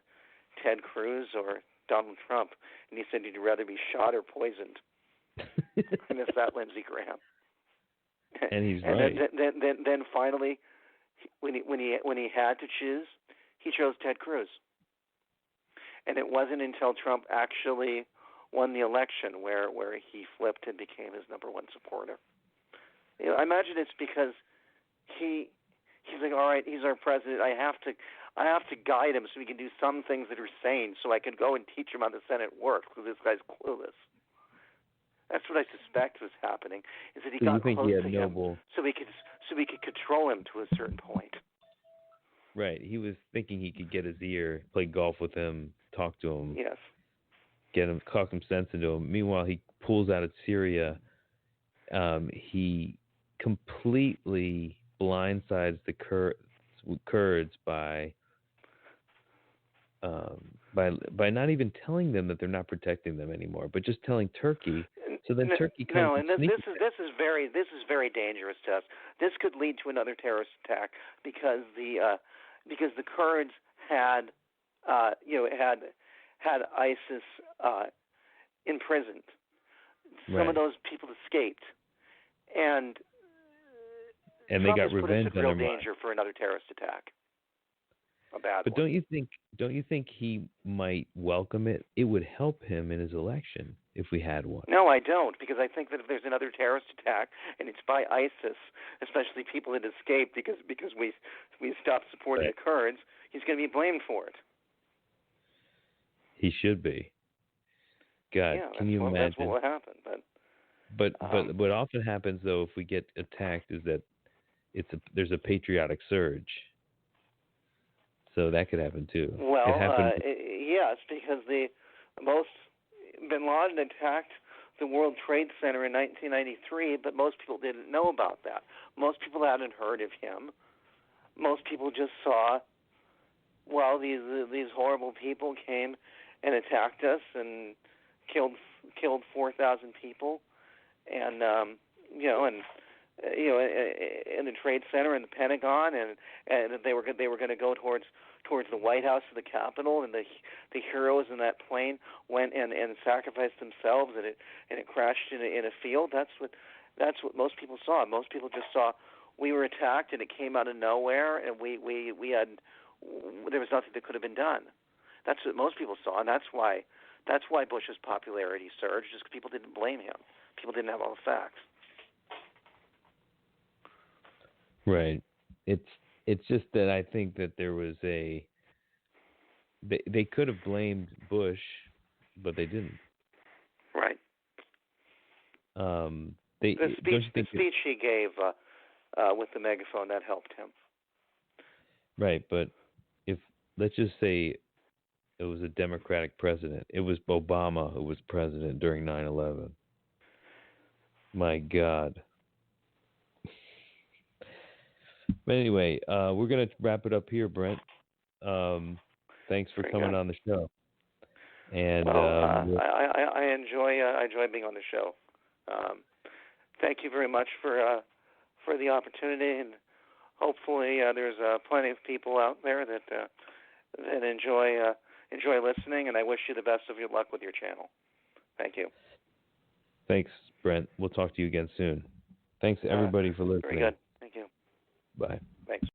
Ted Cruz or Donald Trump? And he said, you'd rather be shot or poisoned. I miss that Lindsey Graham. And he's and right. Then finally, when he had to choose, he chose Ted Cruz. And it wasn't until Trump actually won the election where he flipped and became his number one supporter. You know, I imagine it's because he's like, all right, he's our president. I have to guide him so he can do some things that are sane, so I can go and teach him how the Senate works, because this guy's clueless. That's what I suspect was happening. Is that he got close to him so he could control him to a certain point. Right. He was thinking he could get his ear, play golf with him, talk to him. Yes. Talk some sense into him. Meanwhile, he pulls out of Syria. He completely blindsides the Kurds by not even telling them that they're not protecting them anymore, but just telling Turkey. So then Turkey comes. No, and this is very dangerous to us. This could lead to another terrorist attack because the Kurds had ISIS imprisoned. Some of those people escaped, and they Trump got has revenge put us in on real their danger for another terrorist attack. A bad But one. don't you think he might welcome it? It would help him in his election if we had one. No, I don't, because I think that if there's another terrorist attack and it's by ISIS, especially people that escaped because we stopped supporting the Kurds, he's going to be blamed for it. He should be. God, can you imagine? That's what will happen. But what often happens though, if we get attacked, is that there's a patriotic surge. So that could happen too. Well, yes, because Bin Laden attacked the World Trade Center in 1993, but most people didn't know about that. Most people hadn't heard of him. Most people just saw, well, these horrible people came and attacked us and killed 4,000 people, and in the Trade Center and the Pentagon, and they were going to go towards the White House or the Capitol, and the heroes in that plane went and sacrificed themselves, and it crashed in a field. That's what most people saw. Most people just saw we were attacked, and it came out of nowhere, and there was nothing that could have been done. That's what most people saw, and that's why Bush's popularity surged, just because people didn't blame him. People didn't have all the facts. Right. It's just that I think that there was they could have blamed Bush, but they didn't. Right. The speech he gave with the megaphone, that helped him. Right, but let's just say it was a Democratic president. It was Obama who was president during 9/11. My God. But anyway, we're going to wrap it up here, Brent. Thanks for coming on the show. And I enjoy being on the show. Thank you very much for the opportunity, and hopefully there's plenty of people out there that enjoy listening. And I wish you the best of your luck with your channel. Thank you. Thanks, Brent. We'll talk to you again soon. Thanks, everybody, for listening. Very good. Thank you. Bye. Thanks.